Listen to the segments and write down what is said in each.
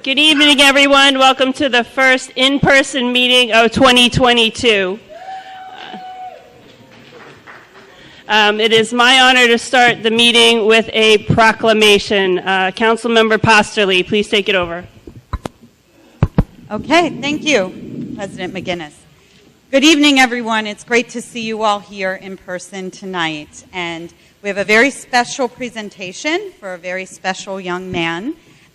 Good evening, everyone. Welcome to the first in-person meeting of 2022. It is my honor to start the meeting with a proclamation. Councilmember Posterly, please take it over. Okay, thank you, President McGinnis. Good evening, everyone. It's great to see you all here in person tonight. And we have a very special presentation for a very special young man.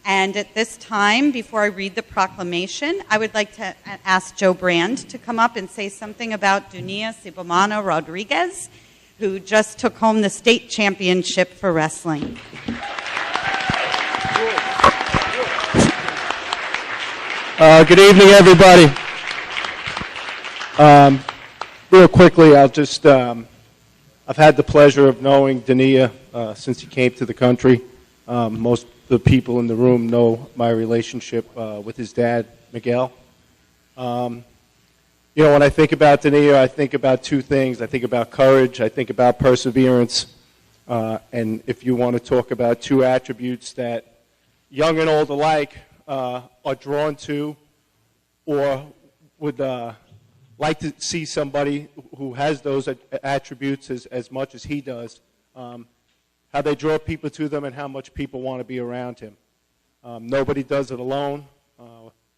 And at this time, before I read the proclamation, I would like to ask Joe Brand to come up and say something about Dunia Sibomana Rodriguez, who just took home the state championship for wrestling. Good evening, everybody. Real quickly, I've had the pleasure of knowing Dunia since he came to the country. Most of the people in the room know my relationship with his dad, Miguel. When I think about Dunia, I think about two things. I think about courage. I think about perseverance. And if you want to talk about two attributes that young and old alike are drawn to or would like to see somebody who has those attributes as much as he does, how they draw people to them and how much people want to be around him. Nobody does it alone.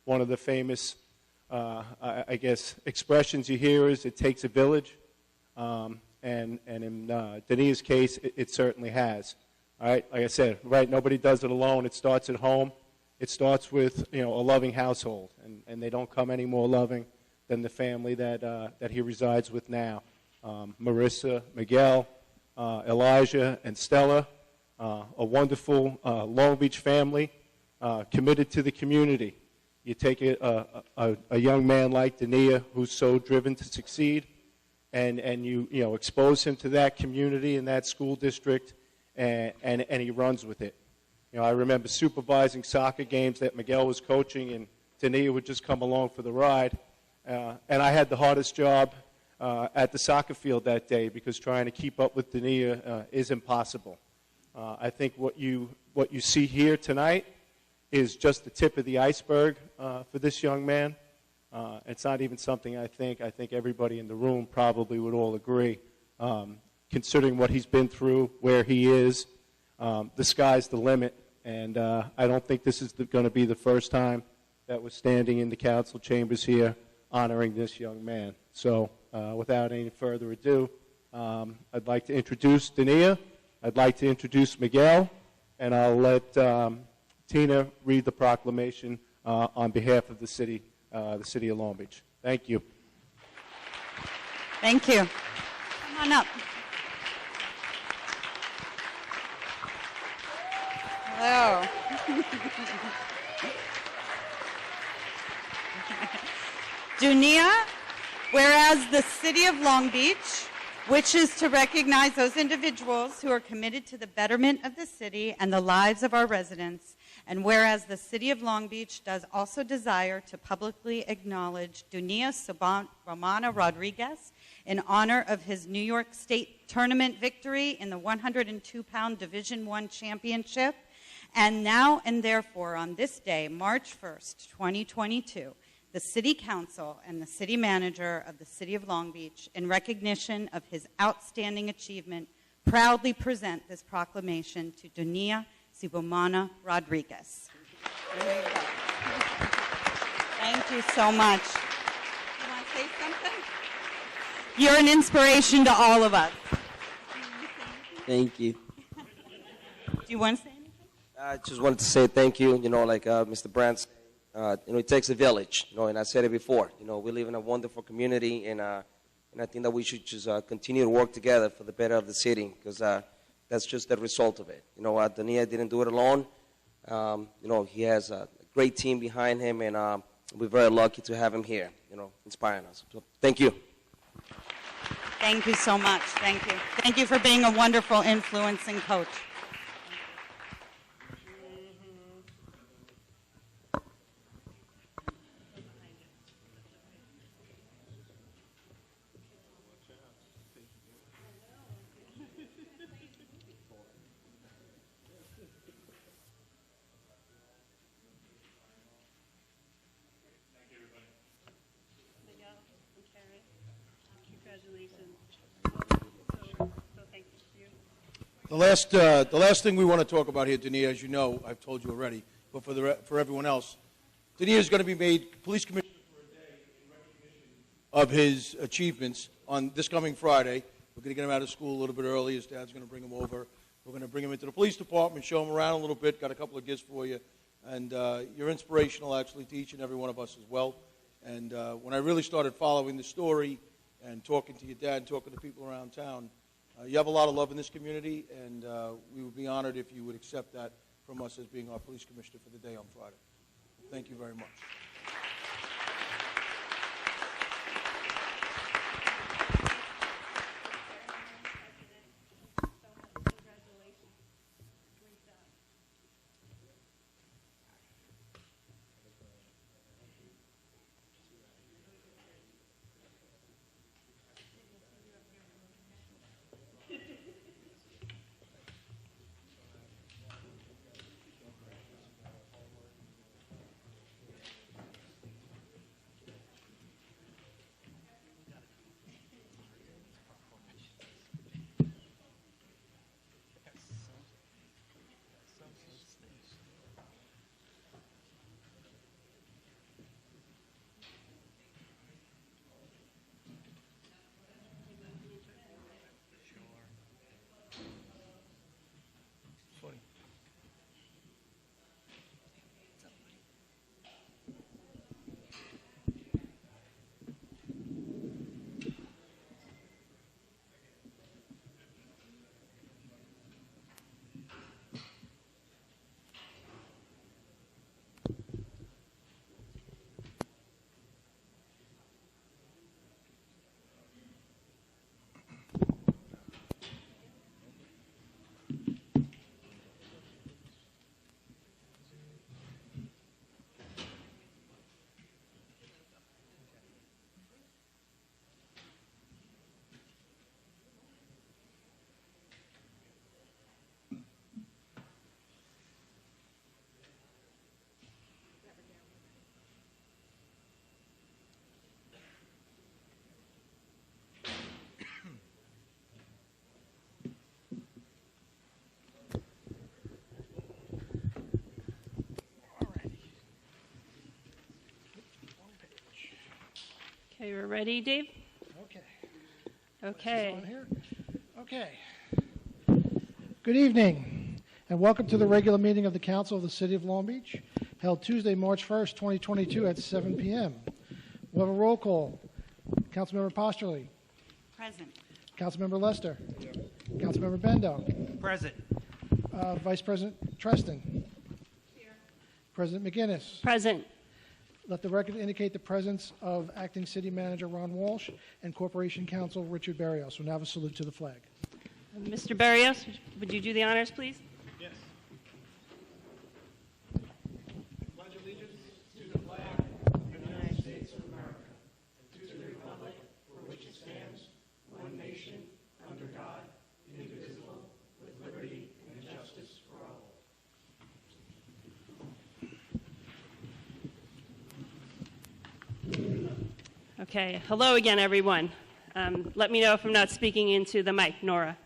One of the famous, expressions you hear is it takes a village. And in Dunia's case, it certainly has. All right, like I said, right, nobody does it alone. It starts at home. It starts with, a loving household. And they don't come any more loving than the family that he resides with now. Marissa, Miguel, Elijah, and Stella, a wonderful Long Beach family committed to the community. You take a young man like Dunia who's so driven to succeed, and you expose him to that community and that school district, and he runs with it. I remember supervising soccer games that Miguel was coaching, and Dunia would just come along for the ride. And I had the hardest job at the soccer field that day because trying to keep up with Dunia is impossible. I think what you see here tonight is just the tip of the iceberg for this young man. It's not even something I think everybody in the room probably would all agree. Considering what he's been through, where he is, the sky's the limit. And I don't think this is going to be the first time that we're standing in the council chambers here honoring this young man. So without any further ado, I'd like to introduce Dunia. I'd like to introduce Miguel. And I'll let Tina read the proclamation on behalf of the city of Long Beach. Thank you. Thank you. Come on up. Hello. Dunia, whereas the City of Long Beach wishes to recognize those individuals who are committed to the betterment of the city and the lives of our residents, and whereas the City of Long Beach does also desire to publicly acknowledge Dunia Sibomana Rodriguez in honor of his New York State Tournament victory in the 102-pound Division I championship, and now and therefore on this day, March 1st, 2022, the City Council and the City Manager of the City of Long Beach, in recognition of his outstanding achievement, proudly present this proclamation to Dunia Sibomana Rodriguez. There you go. Thank you so much. You want to say something? You're an inspiration to all of us. Thank you. Do you want to say anything? I just wanted to say thank you, like Mr. Brandt said. It takes a village, and I said it before. We live in a wonderful community, and I think that we should just continue to work together for the better of the city, because that's just the result of it. Dunia didn't do it alone. He has a great team behind him, and we're very lucky to have him here, inspiring us. So thank you. Thank you so much. Thank you. Thank you for being a wonderful influencing coach. Congratulations. So thank you. The last thing we want to talk about here, Dania, as you know, I've told you already, but for everyone else, Dania is going to be made police commissioner for a day in recognition of his achievements on this coming Friday. We're going to get him out of school a little bit early. His dad's going to bring him over. We're going to bring him into the police department, show him around a little bit. Got a couple of gifts for you, and you're inspirational actually to each and every one of us as well. And when I really started following the story and talking to your dad and talking to people around town, you have a lot of love in this community, and we would be honored if you would accept that from us as being our police commissioner for the day on Friday. Thank you very much. Okay, we're ready, Dave? Okay. Okay. On here? Okay. Good evening, and welcome to the regular meeting of the Council of the City of Long Beach, held Tuesday, March 1st, 2022 at 7 p.m. We'll have a roll call. Councilmember Posterly. Present. Councilmember Lester. Councilmember Bendo. Present. Vice President Treston. Here. President McGinnis. Present. Let the record indicate the presence of Acting City Manager Ron Walsh and Corporation Counsel Richard Berrios. We'll now have a salute to the flag. Mr. Berrios, would you do the honors, please? Yes. Pledge allegiance to the flag of the United States of America, and to the republic for which it stands, one nation, under God, indivisible, with liberty and justice for all. Okay. Hello again, everyone. Let me know if I'm not speaking into the mic, Nora.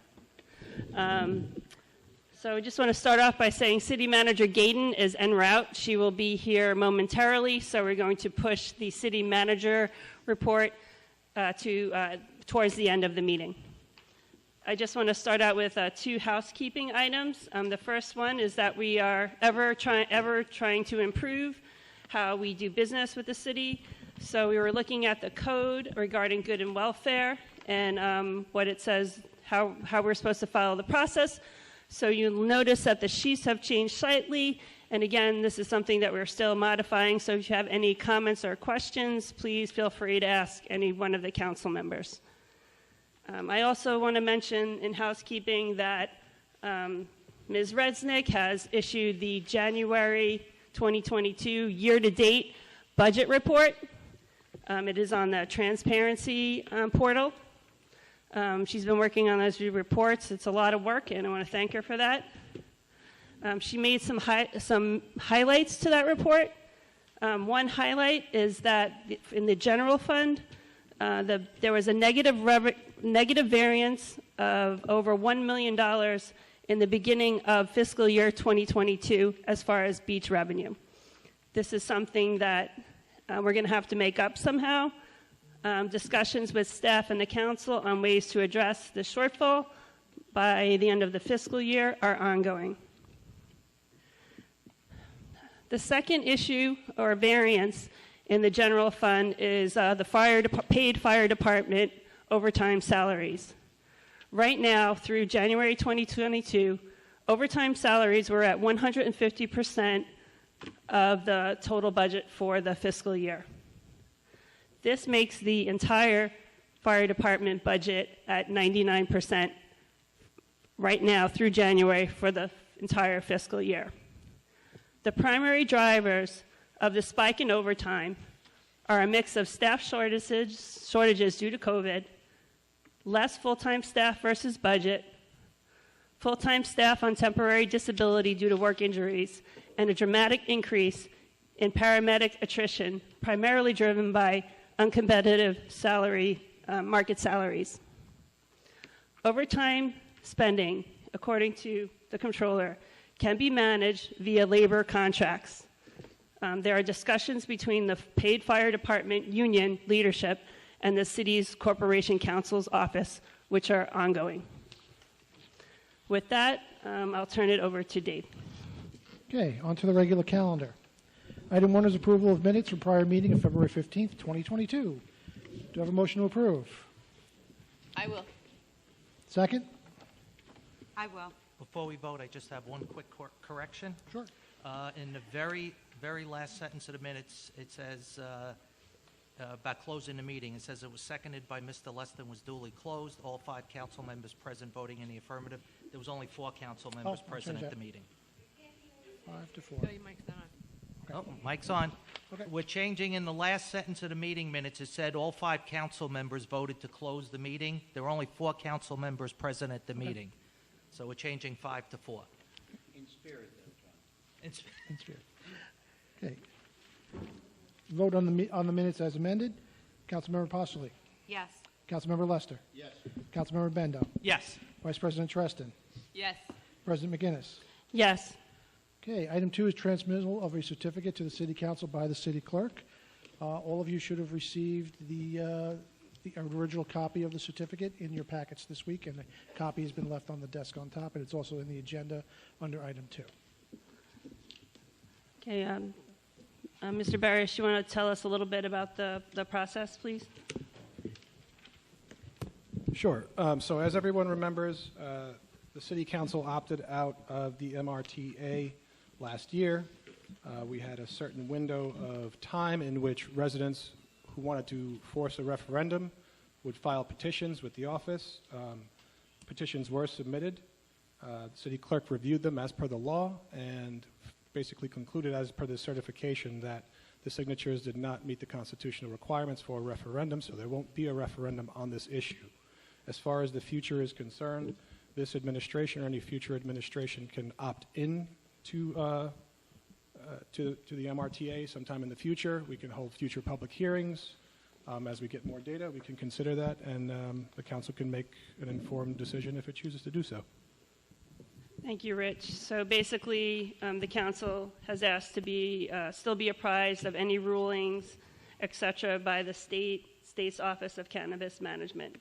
So I just want to start off by saying City Manager Gaydon is en route. She will be here momentarily, so we're going to push the City Manager report towards the end of the meeting. I just want to start out with two housekeeping items. The first one is that we are ever trying to improve how we do business with the city. So we were looking at the code regarding good and welfare and what it says, how we're supposed to follow the process. So you'll notice that the sheets have changed slightly. And again, this is something that we're still modifying. So if you have any comments or questions, please feel free to ask any one of the council members. I also want to mention in housekeeping that Ms. Resnick has issued the January 2022 year-to-date budget report. It is on the transparency portal. She's been working on those reports. It's a lot of work, and I want to thank her for that. She made some highlights to that report. One highlight is that in the general fund, There was a negative variance of over $1 million in the beginning of fiscal year 2022 as far as beach revenue. This is something that we're going to have to make up somehow. Discussions with staff and the council on ways to address the shortfall by the end of the fiscal year are ongoing. The second issue or variance in the general fund is the paid fire department overtime salaries. Right now, through January 2022, overtime salaries were at 150% of the total budget for the fiscal year. This makes the entire fire department budget at 99% right now through January for the entire fiscal year. The primary drivers of the spike in overtime are a mix of staff shortages due to COVID, less full-time staff versus budget, full-time staff on temporary disability due to work injuries, and a dramatic increase in paramedic attrition, primarily driven by uncompetitive market salaries. Overtime spending, according to the controller, can be managed via labor contracts. There are discussions between the paid fire department union leadership and the city's corporation counsel's office, which are ongoing. With that, I'll turn it over to Dave. Okay, on to the regular calendar. Item 1 is approval of minutes from prior meeting of February 15th, 2022. Do I have a motion to approve? I will. Second? I will. Before we vote, I just have one quick correction. Sure. In the very last sentence of the minutes, it says about closing the meeting. It says it was seconded by Mr. Leston, was duly closed. All 5 council members present voting in the affirmative. There was only 4 council members I'll present change at that. the meeting. 5 to 4. No, your mic's not on. Oh, mic's on. Okay. We're changing in the last sentence of the meeting minutes. It said all 5 council members voted to close the meeting. There were only 4 council members present at the meeting. So we're changing 5 to 4. In spirit, though, John. In spirit. In spirit. Okay. Vote on the minutes as amended. Councilmember Postoli. Yes. Councilmember Lester. Yes. Councilmember Bendo. Yes. Vice President Treston. Yes. President McGinnis. Yes. Okay, item 2 is transmittal of a certificate to the City Council by the City Clerk. All of you should have received the original copy of the certificate in your packets this week, and the copy has been left on the desk on top, and it's also in the agenda under item 2. Okay, Mr. Barish, you want to tell us a little bit about the process, please? Sure. So as everyone remembers, the City Council opted out of the MRTA last year. We had a certain window of time in which residents who wanted to force a referendum would file petitions with the office. Petitions were submitted. The City Clerk reviewed them as per the law and basically concluded as per the certification that the signatures did not meet the constitutional requirements for a referendum, so there won't be a referendum on this issue. As far as the future is concerned, this administration or any future administration can opt in to the MRTA sometime in the future. We can hold future public hearings. As we get more data, we can consider that, and the council can make an informed decision if it chooses to do so. Thank you, Rich. So basically, the council has asked to still be apprised of any rulings, et cetera, by the state's Office of Cannabis Management.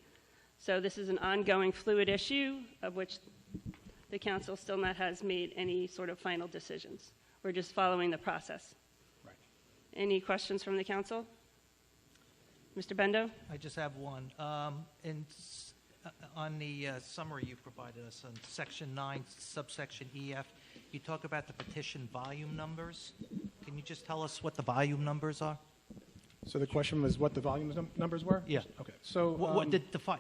So this is an ongoing fluid issue of which the council still not has made any sort of final decisions. We're just following the process. Right. Any questions from the council? Mr. Bendo? I just have one. On the summary you provided us on Section 9, subsection EF, you talk about the petition volume numbers. Can you just tell us what the volume numbers are? So the question was what the volume numbers were? Yeah. Okay. So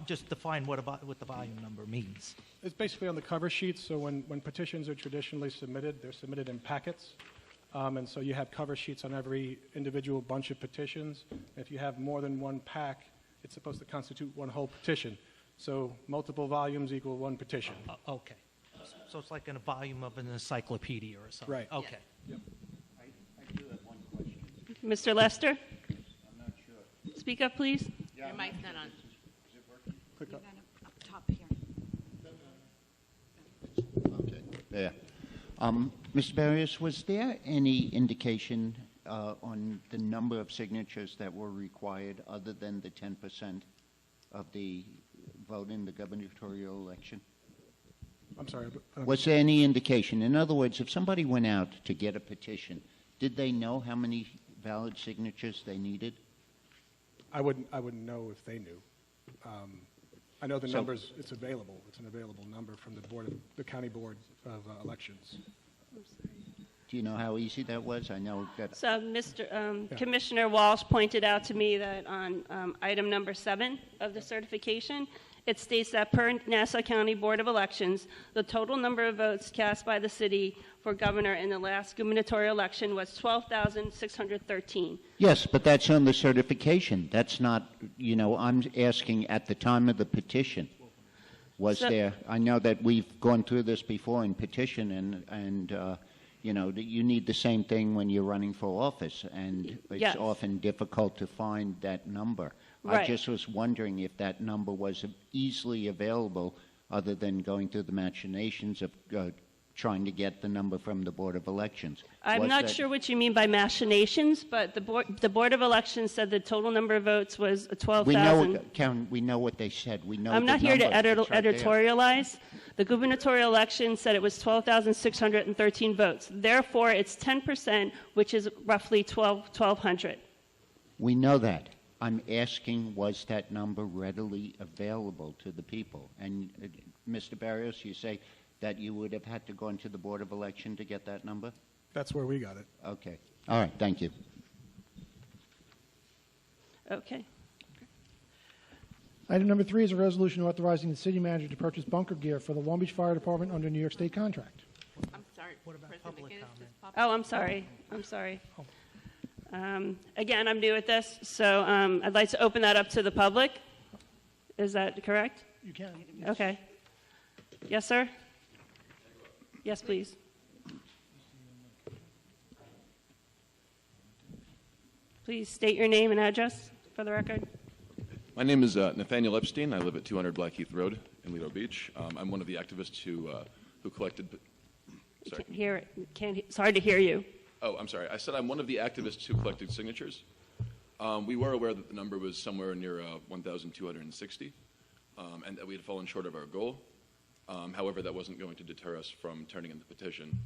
Just define what the volume number means. it's basically on the cover sheet. So when petitions are traditionally submitted, they're submitted in packets. And so you have cover sheets on every individual bunch of petitions. If you have more than one pack, it's supposed to constitute one whole petition. So multiple volumes equal one petition. Okay. So it's like in a volume of an encyclopedia or something. Right. Okay. Yep. I do have one question. Mr. Lester? I'm not sure. Speak up, please. Yeah, Your mic's not on. Click up. Up top here. Okay, there. Mr. Barrios, was there any indication on the number of signatures that were required other than the 10% of the vote in the gubernatorial election? I'm sorry. Was there any indication? In other words, if somebody went out to get a petition, did they know how many valid signatures they needed? I wouldn't know if they knew. I know the numbers. It's available. It's an available number from the county board of elections. Do you know how easy that was? I know that. So, Commissioner Walsh pointed out to me that on item number 7 of the certification, it states that per Nassau County Board of Elections, the total number of votes cast by the city for governor in the last gubernatorial election was 12,613. Yes, but that's on the certification. That's not, I'm asking at the time of the petition. Was there, I know that we've gone through this before in petition and you need the same thing when you're running for office, and it's Yes. often difficult to find that number. Right. I just was wondering if that number was easily available other than going through the machinations of trying to get the number from the Board of Elections. I'm not sure what you mean by machinations, but the Board of Elections said the total number of votes was 12,000. Karen, we know what they said. We know I'm the not here to number. It's right there. editorialize. The gubernatorial election said it was 12,613 votes. Therefore, it's 10%, which is roughly 1,200. We know that. I'm asking, was that number readily available to the people? And Mr. Barrios, you say that you would have had to go into the Board of Election to get that number? That's where we got it. Okay. All right. Thank you. Okay. Item number 3 is a resolution authorizing the city manager to purchase bunker gear for the Long Beach Fire Department under New York State contract. I'm sorry. What about President public McGinnis, comment? does Pop- Oh, I'm sorry. I'm sorry. Again, I'm new at this, so I'd like to open that up to the public. Is that correct? You can. Okay. Yes, sir? Yes, please. Please state your name and address for the record. My name is Nathaniel Epstein. I live at 200 Blackheath Road in Lido Beach. I'm one of the activists who collected. Sorry. Can't hear it. It's hard to hear you. Oh, I'm sorry. I said I'm one of the activists who collected signatures. We were aware that the number was somewhere near 1,260, and that we had fallen short of our goal. However, that wasn't going to deter us from turning in the petition.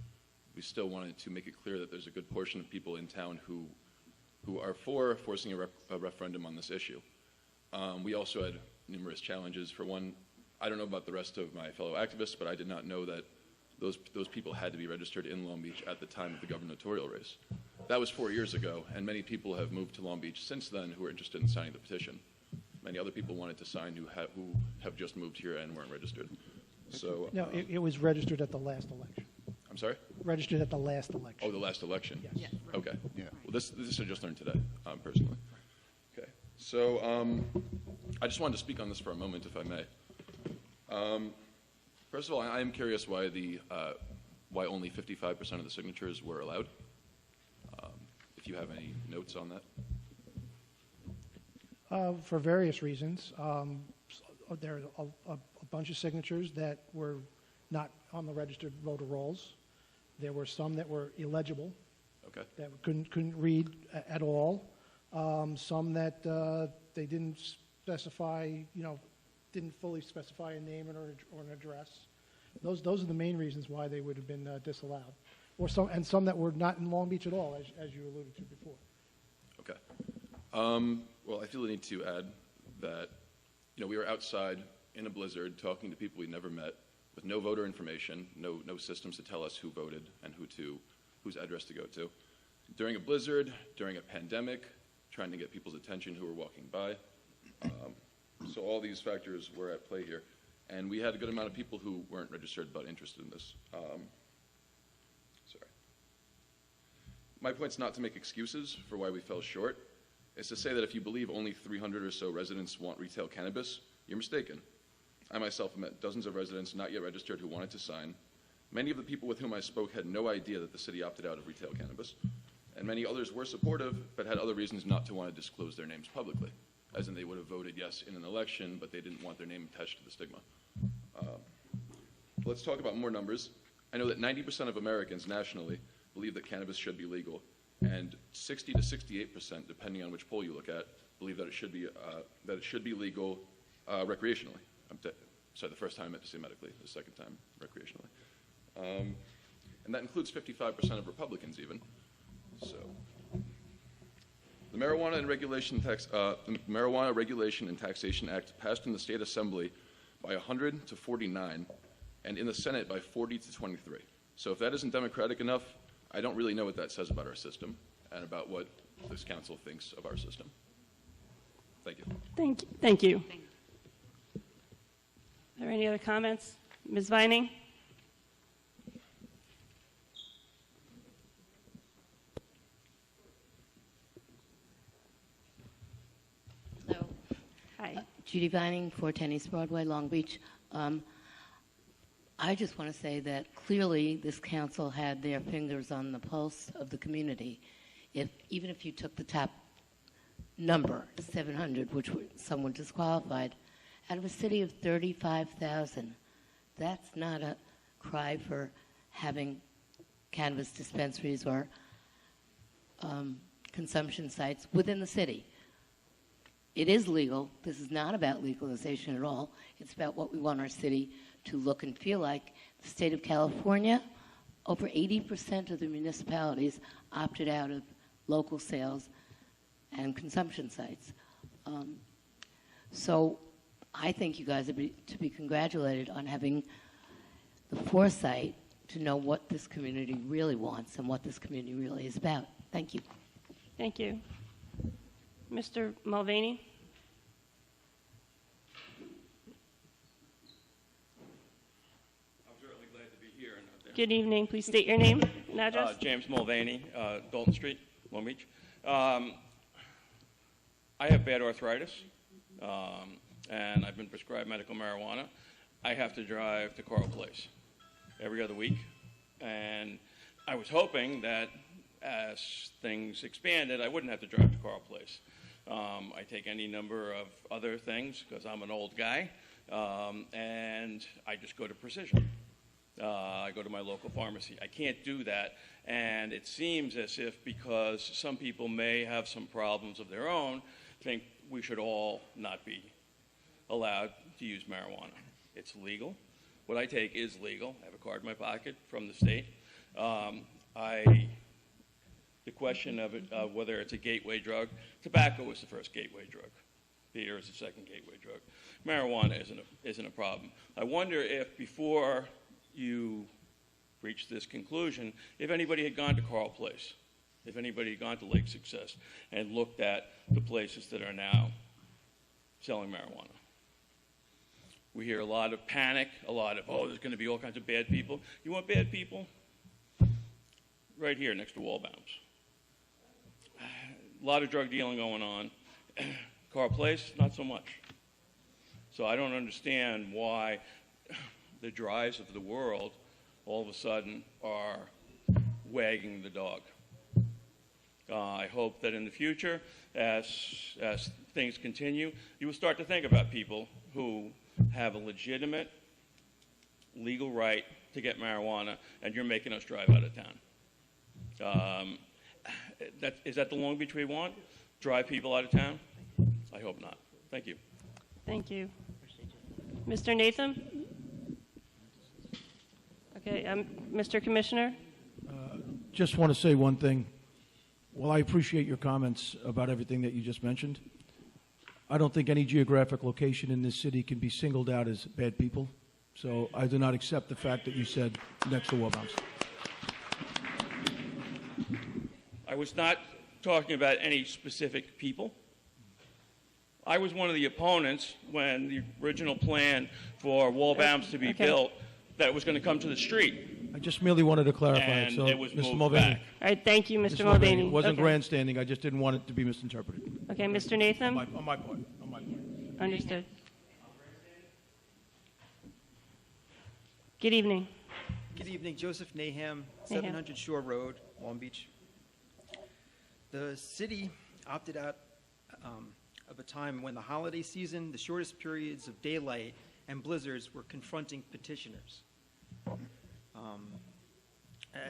We still wanted to make it clear that there's a good portion of people in town who are for forcing a referendum on this issue. We also had numerous challenges. For one, I don't know about the rest of my fellow activists, but I did not know that those people had to be registered in Long Beach at the time of the gubernatorial race. That was 4 years ago, and many people have moved to Long Beach since then who are interested in signing the petition. Many other people wanted to sign who have just moved here and weren't registered. So No, it was registered at the last election. I'm sorry? Registered at the last election. Oh, the last election? Yes. Okay. Yeah. Well, this I just learned today, personally. Okay. So I just wanted to speak on this for a moment, if I may. First of all, I am curious why only 55% of the signatures were allowed. If you have any notes on that. For various reasons. There are a bunch of signatures that were not on the registered voter rolls. There were some that were illegible, Okay. that couldn't read at all. Some that they didn't specify, didn't fully specify a name or an address. Those are the main reasons why they would have been disallowed. And some that were not in Long Beach at all, as you alluded to before. Okay. Well, I feel the need to add that, we were outside in a blizzard talking to people we never met with no voter information, no systems to tell us who voted and whose address to go to. During a blizzard, during a pandemic, trying to get people's attention who were walking by. So all these factors were at play here. And we had a good amount of people who weren't registered but interested in this. Sorry. My point's not to make excuses for why we fell short. It's to say that if you believe only 300 or so residents want retail cannabis, you're mistaken. I myself have met dozens of residents not yet registered who wanted to sign. Many of the people with whom I spoke had no idea that the city opted out of retail cannabis, and many others were supportive but had other reasons not to want to disclose their names publicly. as in they would have voted yes in an election, but they didn't want their name attached to the stigma. Let's talk about more numbers. I know that 90% of Americans nationally believe that cannabis should be legal, and 60 to 68%, depending on which poll you look at, believe that it should be legal recreationally. Sorry, the first time I meant to say medically, the second time recreationally. And that includes 55% of Republicans even. So, the Marijuana Regulation and Taxation Act passed in the State Assembly by 100 to 49, and in the Senate by 40 to 23. So if that isn't democratic enough, I don't really know what that says about our system and about what this council thinks of our system. Thank you. Thank you. Are there any other comments? Ms. Vining? Hello. Hi. Judy Vining, 410 East Broadway, Long Beach. I just want to say that clearly this council had their fingers on the pulse of the community. Even if you took the top number, 700, which some were disqualified, out of a city of 35,000, that's not a cry for having cannabis dispensaries or consumption sites within the city. It is legal. This is not about legalization at all. It's about what we want our city to look and feel like. The state of California, over 80% of the municipalities opted out of local sales and consumption sites. So I think you guys are to be congratulated on having the foresight to know what this community really wants and what this community really is about. Thank you. Thank you. Mr. Mulvaney? I'm certainly glad to be here. Good evening. Please state your name and address. James Mulvaney, Dalton Street, Long Beach. I have bad arthritis, and I've been prescribed medical marijuana. I have to drive to Coral Place every other week, and I was hoping that as things expanded, I wouldn't have to drive to Coral Place. I take any number of other things because I'm an old guy, and I just go to Precision. I go to my local pharmacy. I can't do that, and it seems as if because some people may have some problems of their own, think we should all not be allowed to use marijuana. It's legal. What I take is legal. I have a card in my pocket from the state. The question of whether it's a gateway drug, tobacco is the first gateway drug. Beer is the second gateway drug. Marijuana isn't a problem. I wonder if before you reached this conclusion, if anybody had gone to Coral Place, if anybody had gone to Lake Success and looked at the places that are now selling marijuana. We hear a lot of panic, a lot of, oh, there's going to be all kinds of bad people. You want bad people? Right here next to Wallbounds. A lot of drug dealing going on. Coral Place, not so much. So I don't understand why the drives of the world all of a sudden are wagging the dog. I hope that in the future, as things continue, you will start to think about people who have a legitimate legal right to get marijuana, and you're making us drive out of town. Is that the Long Beach we want? Drive people out of town? I hope not. Thank you. Thank you. Mr. Nathan? Okay, Mr. Commissioner? Just want to say one thing. While I appreciate your comments about everything that you just mentioned, I don't think any geographic location in this city can be singled out as bad people. So I do not accept the fact that you said next to Wallbounds. I was not talking about any specific people. I was one of the opponents when the original plan for Wallbounds to be built, that it was going to come to the street. I just merely wanted to clarify And it. So, it was Mr. moved Mulvaney. back. All right, thank you, Mr. Mr. Mulvaney. It wasn't Okay. grandstanding. I just didn't want it to be misinterpreted. Okay, Mr. Nathan? On my part. Understood. Good evening. Good evening, Joseph Naham, 700 Shore Road, Long Beach. The city opted out of a time when the holiday season, the shortest periods of daylight, and blizzards were confronting petitioners.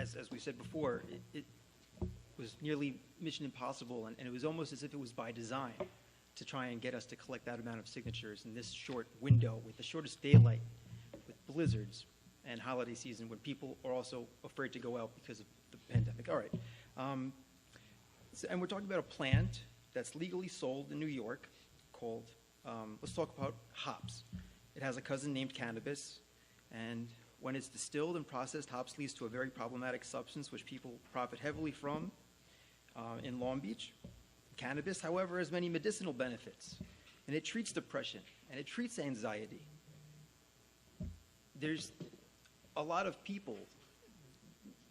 As we said before, it was nearly mission impossible, and it was almost as if it was by design to try and get us to collect that amount of signatures in this short window with the shortest daylight, with blizzards and holiday season when people are also afraid to go out because of the pandemic. All right. And we're talking about a plant that's legally sold in New York called, let's talk about hops. It has a cousin named cannabis, and when it's distilled and processed, hops leads to a very problematic substance which people profit heavily from in Long Beach. Cannabis, however, has many medicinal benefits, and it treats depression, and it treats anxiety. There's a lot of people,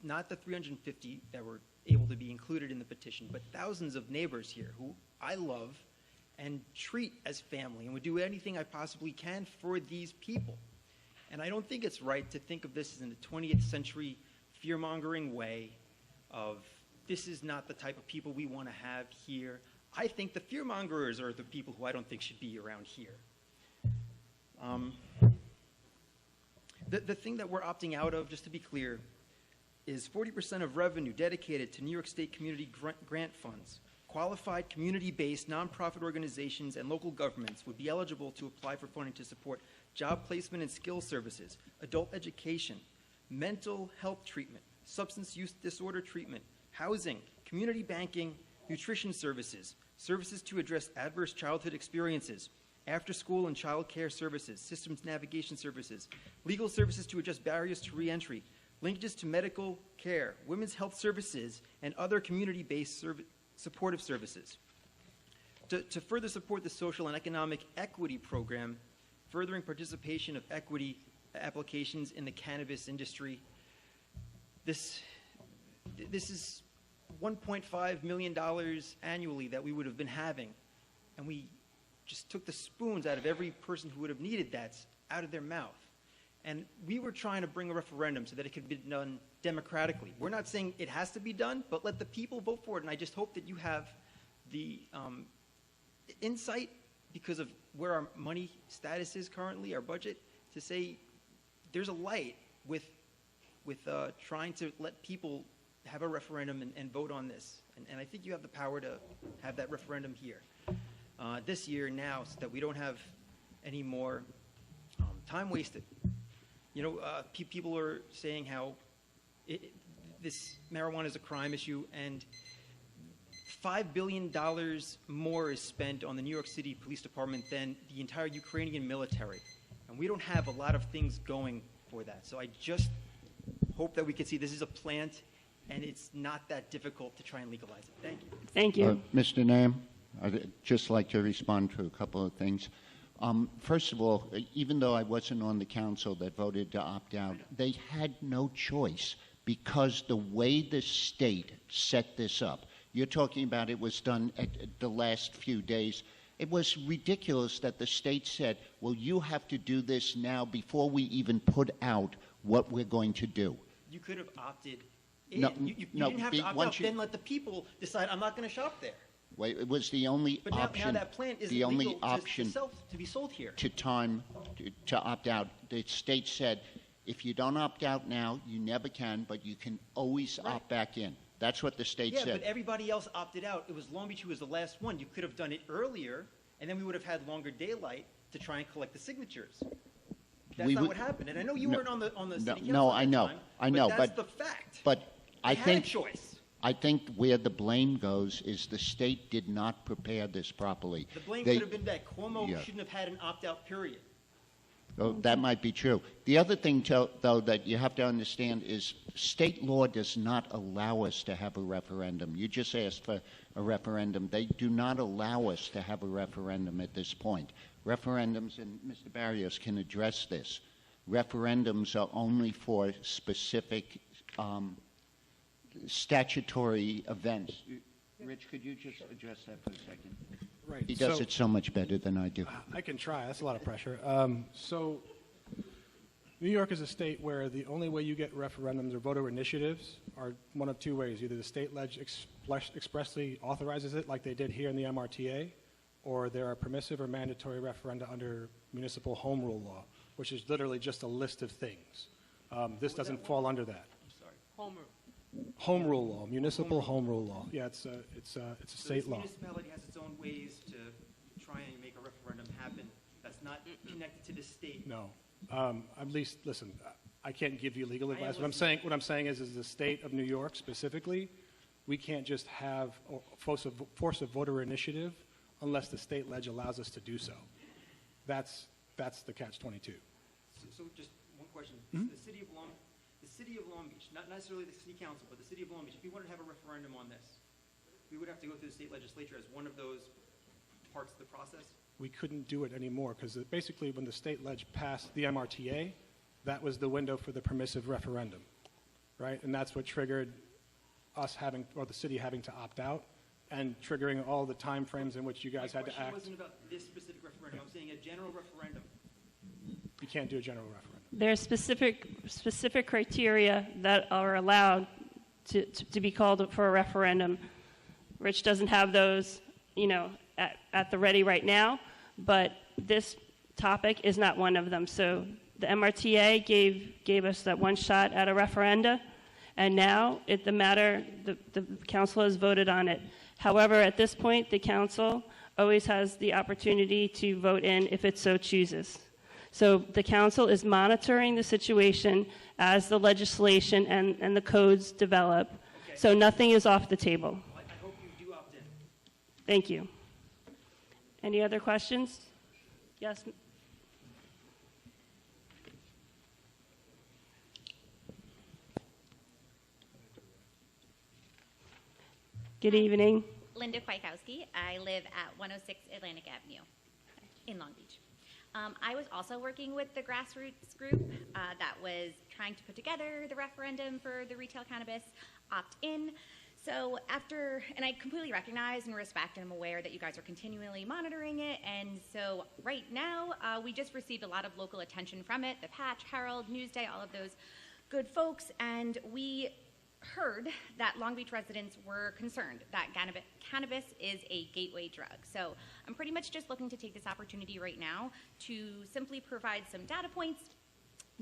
not the 350 that were able to be included in the petition, but thousands of neighbors here who I love and treat as family and would do anything I possibly can for these people. And I don't think it's right to think of this as in the 20th century fear-mongering way of this is not the type of people we want to have here. I think the fear-mongers are the people who I don't think should be around here. The thing that we're opting out of, just to be clear, is 40% of revenue dedicated to New York State community grant funds. Qualified community-based nonprofit organizations and local governments would be eligible to apply for funding to support job placement and skill services, adult education, mental health treatment, substance use disorder treatment, housing, community banking, nutrition services, services to address adverse childhood experiences, after-school and child care services, systems navigation services, legal services to address barriers to reentry, linkages to medical care, women's health services, and other community-based supportive services. To further support the social and economic equity program, furthering participation of equity applications in the cannabis industry, this is $1.5 million annually that we would have been having, and we just took the spoons out of every person who would have needed that out of their mouth. And we were trying to bring a referendum so that it could be done democratically. We're not saying it has to be done, but let the people vote for it. And I just hope that you have the insight, because of where our money status is currently, our budget, to say there's a light with trying to let people have a referendum and vote on this. And I think you have the power to have that referendum here this year now, so that we don't have any more time wasted. You know, people are saying how this marijuana is a crime issue, and $5 billion more is spent on the New York City Police Department than the entire Ukrainian military. And we don't have a lot of things going for that. So I just hope that we can see this is a plant, and it's not that difficult to try and legalize it. Thank you. Thank you. Mr. Nam, I'd just like to respond to a couple of things. First of all, even though I wasn't on the council that voted to opt out, they had no choice because the way the state set this up, you're talking about it was done at the last few days. It was ridiculous that the state said, well, you have to do this now before we even put out what we're going to do. You could have opted in. No, you didn't have to opt out. Then let the people decide, I'm not going to shop there. Well, it was the only but option. Now that plant isn't the only legal option to be sold here. To opt out. The state said, if you don't opt out now, you never can, but you can always opt back in. That's what the state said. Yeah, but everybody else opted out. It was Long Beach who was the last one. You could have done it earlier, and then we would have had longer daylight to try and collect the signatures. That's not what happened. And I know you weren't on the city council No, at I the know. time, I know. But that's the fact. But I had think a choice. I think where the blame goes is the state did not prepare this properly. The blame could have been that Cuomo shouldn't have had an opt-out period. Oh, that might be true. The other thing, though, that you have to understand is state law does not allow us to have a referendum. You just asked for a referendum. They do not allow us to have a referendum at this point. Referendums, and Mr. Barrios can address this, referendums are only for specific statutory events. Rich, could you just address that for a second? Right. He does it so much better than I do. I can try. That's a lot of pressure. So New York is a state where the only way you get referendums or voter initiatives are one of two ways. Either the state expressly authorizes it, like they did here in the MRTA, or there are permissive or mandatory referenda under municipal home rule law, which is literally just a list of things. This doesn't fall under that. I'm sorry. Home rule. Home rule law, municipal home rule law. Yeah, it's a state law. The municipality has its own ways to try and make a referendum happen that's not connected to the state. No. At least, listen, I can't give you legal advice. What I'm saying is the state of New York specifically, we can't just have force of voter initiative unless the state ledge allows us to do so. That's the catch-22. So just one question. Mm-hmm. The city of Long Beach, not necessarily the city council, but the city of Long Beach, if we wanted to have a referendum on this, we would have to go through the state legislature as one of those parts of the process? We couldn't do it anymore because basically when the state ledge passed the MRTA, that was the window for the permissive referendum, right? And that's what triggered us having, or the city having to opt out and triggering all the time frames in which you guys had to act. My question wasn't about this specific referendum. I'm saying a general referendum. You can't do a general referendum. There are specific criteria that are allowed to be called for a referendum. Rich doesn't have those, at the ready right now, but this topic is not one of them. So the MRTA gave us that one shot at a referenda, and now the council has voted on it. However, at this point, the council always has the opportunity to vote in if it so chooses. So the council is monitoring the situation as the legislation and the codes develop. Okay. So nothing is off the table. Well, I hope you do opt in. Thank you. Any other questions? Yes? Good evening. Linda Kwiatkowski. I live at 106 Atlantic Avenue in Long Beach. I was also working with the grassroots group that was trying to put together the referendum for the retail cannabis opt-in. So and I completely recognize and respect and I'm aware that you guys are continually monitoring it. And so right now, we just received a lot of local attention from it, the Patch, Herald, Newsday, all of those good folks. And we heard that Long Beach residents were concerned that cannabis is a gateway drug. So I'm pretty much just looking to take this opportunity right now to simply provide some data points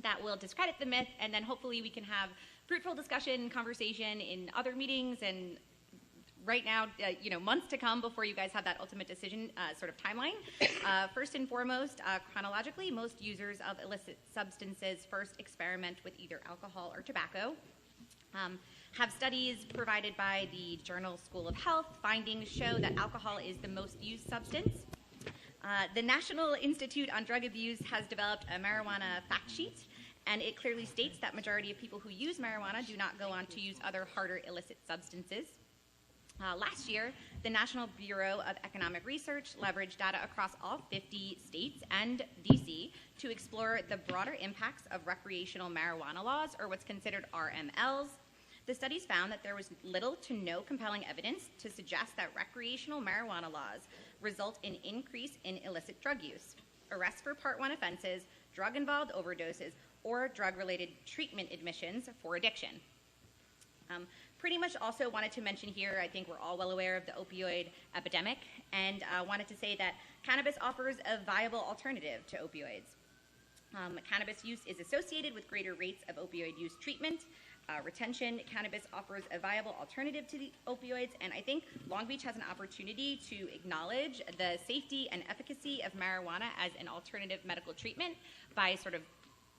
that will discredit the myth, and then hopefully we can have fruitful discussion, conversation in other meetings, and right now, months to come before you guys have that ultimate decision sort of timeline. First and foremost, chronologically, most users of illicit substances first experiment with either alcohol or tobacco. Have studies provided by the Journal School of Health. Findings show that alcohol is the most used substance. The National Institute on Drug Abuse has developed a marijuana fact sheet, and it clearly states that majority of people who use marijuana do not go on to use other harder illicit substances. Last year, the National Bureau of Economic Research leveraged data across all 50 states and DC to explore the broader impacts of recreational marijuana laws, or what's considered RMLs. The studies found that there was little to no compelling evidence to suggest that recreational marijuana laws result in increase in illicit drug use, arrests for Part 1 offenses, drug-involved overdoses, or drug-related treatment admissions for addiction. Pretty much also wanted to mention here, I think we're all well aware of the opioid epidemic, and wanted to say that cannabis offers a viable alternative to opioids. Cannabis use is associated with greater rates of opioid use treatment, retention. Cannabis offers a viable alternative to the opioids, and I think Long Beach has an opportunity to acknowledge the safety and efficacy of marijuana as an alternative medical treatment by sort of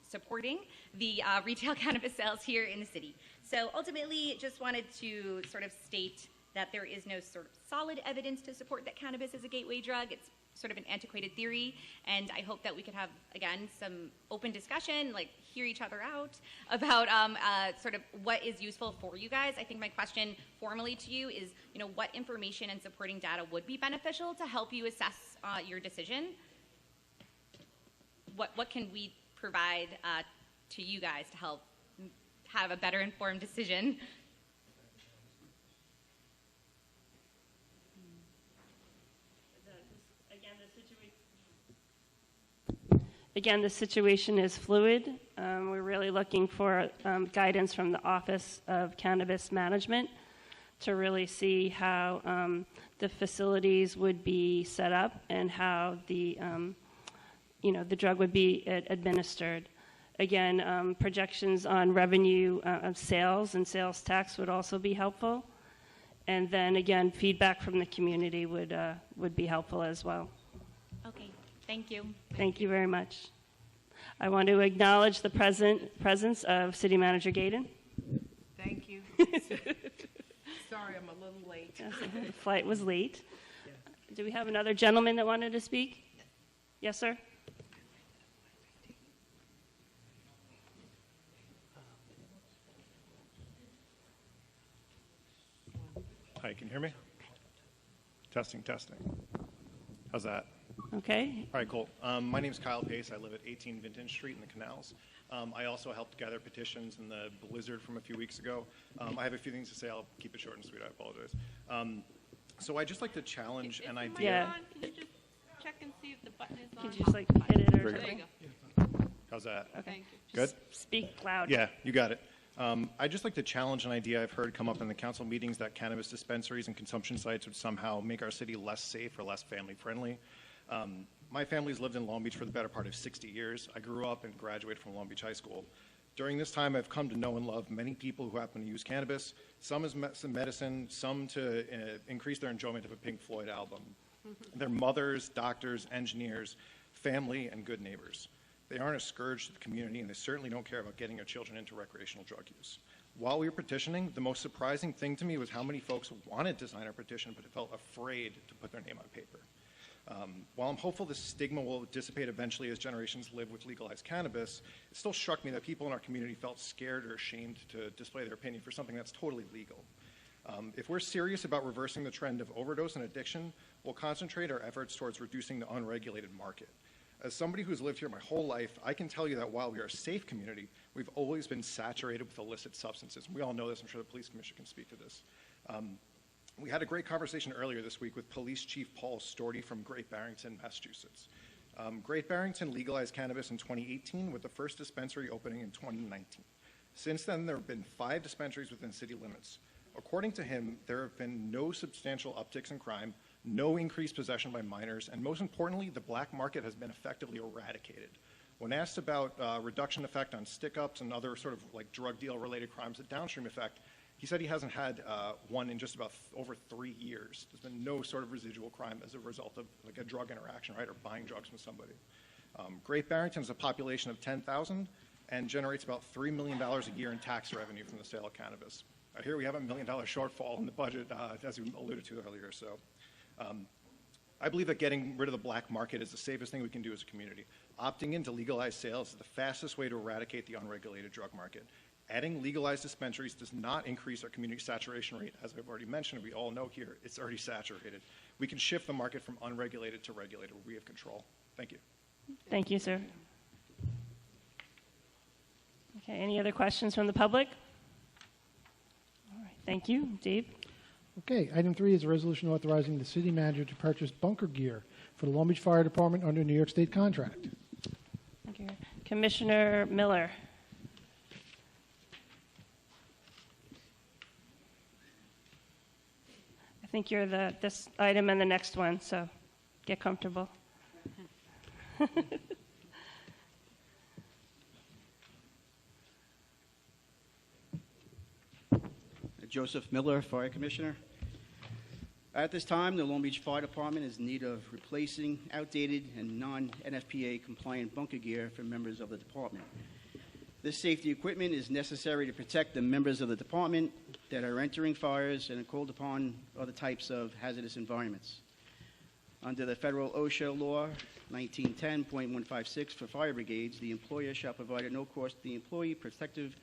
supporting the retail cannabis sales here in the city. So ultimately, just wanted to sort of state that there is no sort of solid evidence to support that cannabis is a gateway drug. It's sort of an antiquated theory, and I hope that we could have, again, some open discussion, like hear each other out about sort of what is useful for you guys. I think my question formally to you is, what information and supporting data would be beneficial to help you assess your decision? What can we provide to you guys to help have a better informed decision? Again, the situation is fluid. We're really looking for guidance from the Office of Cannabis Management to really see how the facilities would be set up and how the drug would be administered. Again, projections on revenue of sales and sales tax would also be helpful. And then again, feedback from the community would be helpful as well. Okay, thank you. Thank you very much. I want to acknowledge the presence of City Manager Gaydon. Thank you. Sorry, I'm a little late. Yes, the flight was late. Do we have another gentleman that wanted to speak? Yes, sir. Hi, can you hear me? Testing, testing. How's that? Okay. All right, cool. My name is Kyle Pace. I live at 18 Vinton Street in the Canals. I also helped gather petitions in the blizzard from a few weeks ago. I have a few things to say. I'll keep it short and sweet. I apologize. So I'd just like to challenge an idea. Can you just check and see if the button is on? Could you just like hit it or There something? you go. How's that? Okay. Thank you. Good? Speak loud. Yeah, you got it. I'd just like to challenge an idea I've heard come up in the council meetings that cannabis dispensaries and consumption sites would somehow make our city less safe or less family friendly. My family's lived in Long Beach for the better part of 60 years. I grew up and graduated from Long Beach High School. During this time, I've come to know and love many people who happen to use cannabis, some as medicine, some to increase their enjoyment of a Pink Floyd album. They're mothers, doctors, engineers, family, and good neighbors. They aren't a scourge to the community, and they certainly don't care about getting their children into recreational drug use. While we were petitioning, the most surprising thing to me was how many folks wanted to sign our petition but felt afraid to put their name on paper. While I'm hopeful this stigma will dissipate eventually as generations live with legalized cannabis, it still struck me that people in our community felt scared or ashamed to display their opinion for something that's totally legal. If we're serious about reversing the trend of overdose and addiction, we'll concentrate our efforts towards reducing the unregulated market. As somebody who's lived here my whole life, I can tell you that while we are a safe community, we've always been saturated with illicit substances. We all know this. I'm sure the police commissioner can speak to this. We had a great conversation earlier this week with Police Chief Paul Storty from Great Barrington, Massachusetts. Great Barrington legalized cannabis in 2018 with the first dispensary opening in 2019. Since then, there have been 5 dispensaries within city limits. According to him, there have been no substantial upticks in crime, no increased possession by minors, and most importantly, the black market has been effectively eradicated. When asked about reduction effect on stick-ups and other sort of like drug deal-related crimes, the downstream effect, he said he hasn't had one in just about over 3 years. There's been no sort of residual crime as a result of like a drug interaction, right, or buying drugs from somebody. Great Barrington has a population of 10,000 and generates about $3 million a year in tax revenue from the sale of cannabis. Here we have a $1 million shortfall in the budget, as we alluded to earlier. So I believe that getting rid of the black market is the safest thing we can do as a community. Opting into legalized sales is the fastest way to eradicate the unregulated drug market. Adding legalized dispensaries does not increase our community saturation rate. As I've already mentioned, we all know here, it's already saturated. We can shift the market from unregulated to regulated where we have control. Thank you. Thank you, sir. Okay, any other questions from the public? All right, thank you. Dave? Okay, item 3 is a resolution authorizing the city manager to purchase bunker gear for the Long Beach Fire Department under New York State contract. Thank you. Commissioner Miller? I think you're this item and the next one, so get comfortable. Joseph Miller, Fire Commissioner. At this time, the Long Beach Fire Department is in need of replacing outdated and non-NFPA compliant bunker gear for members of the department. This safety equipment is necessary to protect the members of the department that are entering fires and are called upon other types of hazardous environments. Under the federal OSHA law 1910.156 for fire brigades, the employer shall provide at no cost to the employee protective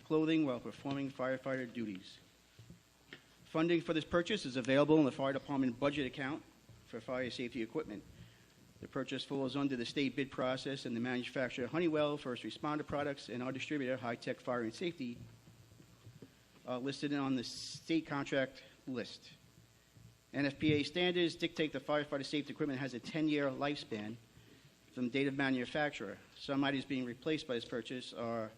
clothing while performing firefighter duties. Funding for this purchase is available in the fire department budget account for fire safety equipment. The purchase falls under the state bid process, and the manufacturer Honeywell First Responder Products and our distributor High Tech Fire and Safety are listed on the state contract list. NFPA standards dictate the firefighter safety equipment has a 10-year lifespan from date of manufacturer. Some items being replaced by this purchase are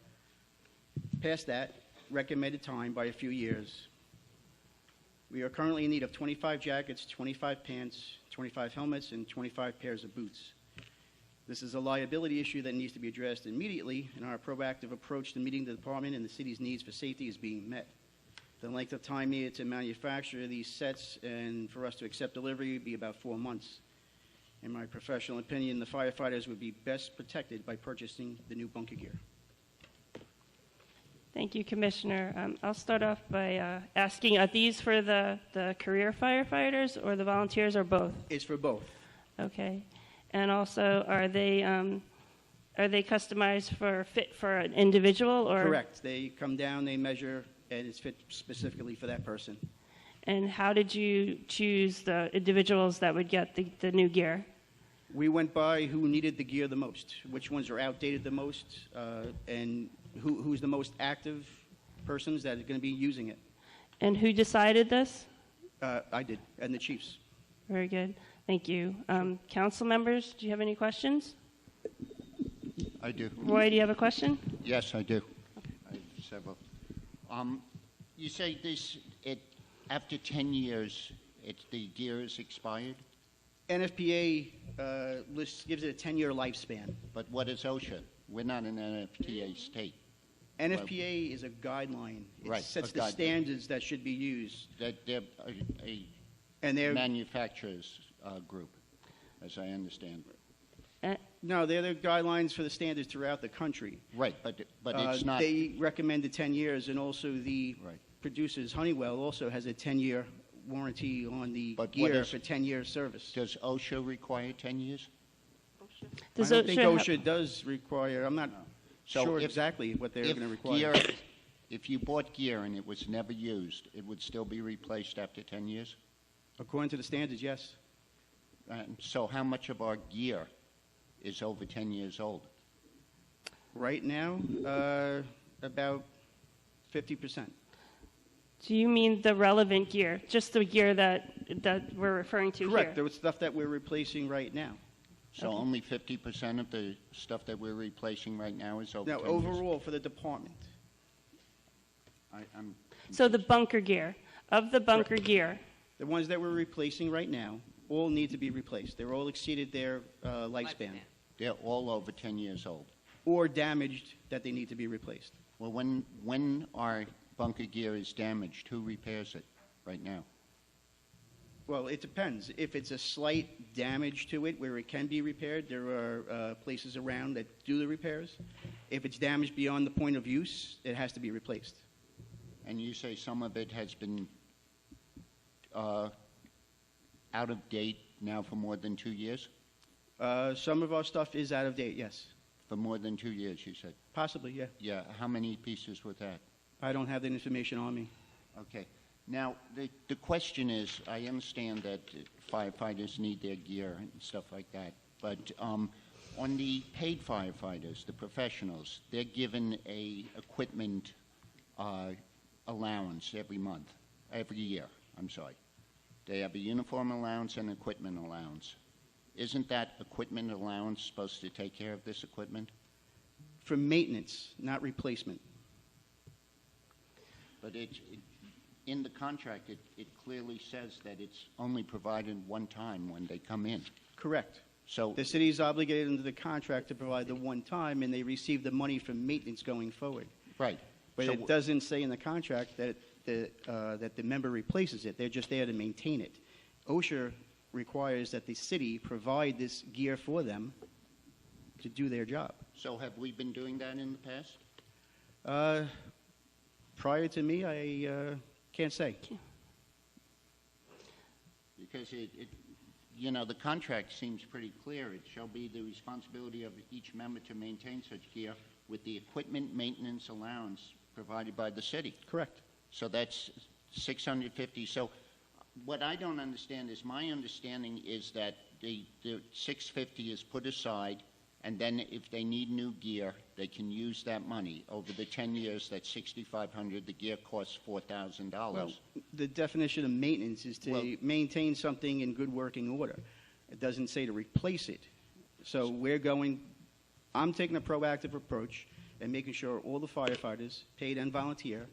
past that recommended time by a few years. We are currently in need of 25 jackets, 25 pants, 25 helmets, and 25 pairs of boots. This is a liability issue that needs to be addressed immediately, and our proactive approach to meeting the department and the city's needs for safety is being met. The length of time needed to manufacture these sets and for us to accept delivery would be about 4 months. In my professional opinion, the firefighters would be best protected by purchasing the new bunker gear. Thank you, Commissioner. I'll start off by asking, are these for the career firefighters or the volunteers or both? It's for both. Okay. And also, are they customized for fit for an individual or? Correct. They come down, they measure, and it's fit specifically for that person. And how did you choose the individuals that would get the new gear? We went by who needed the gear the most, which ones are outdated the most, and who's the most active persons that are going to be using it. And who decided this? I did, and the chiefs. Very good. Thank you. Council members, do you have any questions? I do. Roy, do you have a question? Yes, I do. I have several. You say this, after 10 years, the gear is expired? NFPA gives it a 10-year lifespan. But what is OSHA? We're not an NFPA state. NFPA is a guideline. It Right, sets a the guideline. standards that should be used. They're And they're manufacturers group, as I understand. No, they're the guidelines for the standards throughout the country. Right, but it's not. They recommended 10 years, and also the producers, Honeywell, also has a 10-year warranty on the gear for 10 years service. Does OSHA require 10 years? I don't think OSHA does require. I'm not sure if- exactly what they're if going to require. If you bought gear and it was never used, it would still be replaced after 10 years? According to the standards, yes. So how much of our gear is over 10 years old? Right now, about 50%. Do you mean the relevant gear, just the gear that we're referring to Correct. here? There was stuff that we're replacing right now. So only 50% of the stuff that we're replacing right now is over Now, 10 years? overall, for the department. So the bunker gear, of the bunker gear, The ones that we're replacing right now all need to be replaced. They're all exceeded their lifespan. They're all over 10 years old. Or damaged that they need to be replaced. Well, when our bunker gear is damaged, who repairs it right now? Well, it depends. If it's a slight damage to it where it can be repaired, there are places around that do the repairs. If it's damaged beyond the point of use, it has to be replaced. And you say some of it has been out of date now for more than 2 years? Some of our stuff is out of date, yes. For more than 2 years, you said? Possibly, yeah. Yeah. How many pieces was that? I don't have that information on me. Okay. Now, the question is, I understand that firefighters need their gear and stuff like that, but on the paid firefighters, the professionals, they're given a equipment allowance every year, I'm sorry. They have a uniform allowance and equipment allowance. Isn't that equipment allowance supposed to take care of this equipment? For maintenance, not replacement. But in the contract, it clearly says that it's only provided one time when they come in. Correct. So the city is obligated under the contract to provide the one time, and they receive the money for maintenance going forward. Right. But So it doesn't say in the contract that the member replaces it. They're just there to maintain it. OSHA requires that the city provide this gear for them to do their job. So have we been doing that in the past? Prior to me, I can't say. Because the contract seems pretty clear. It shall be the responsibility of each member to maintain such gear with the equipment maintenance allowance provided by the city. Correct. So that's $650. So what I don't understand is, my understanding is that the $650 is put aside, and then if they need new gear, they can use that money. Over the 10 years, that's $6,500. The gear costs $4,000. Well, the definition of maintenance is to maintain something in good working order. It doesn't say to replace it. So I'm taking a proactive approach and making sure all the firefighters, paid and volunteer,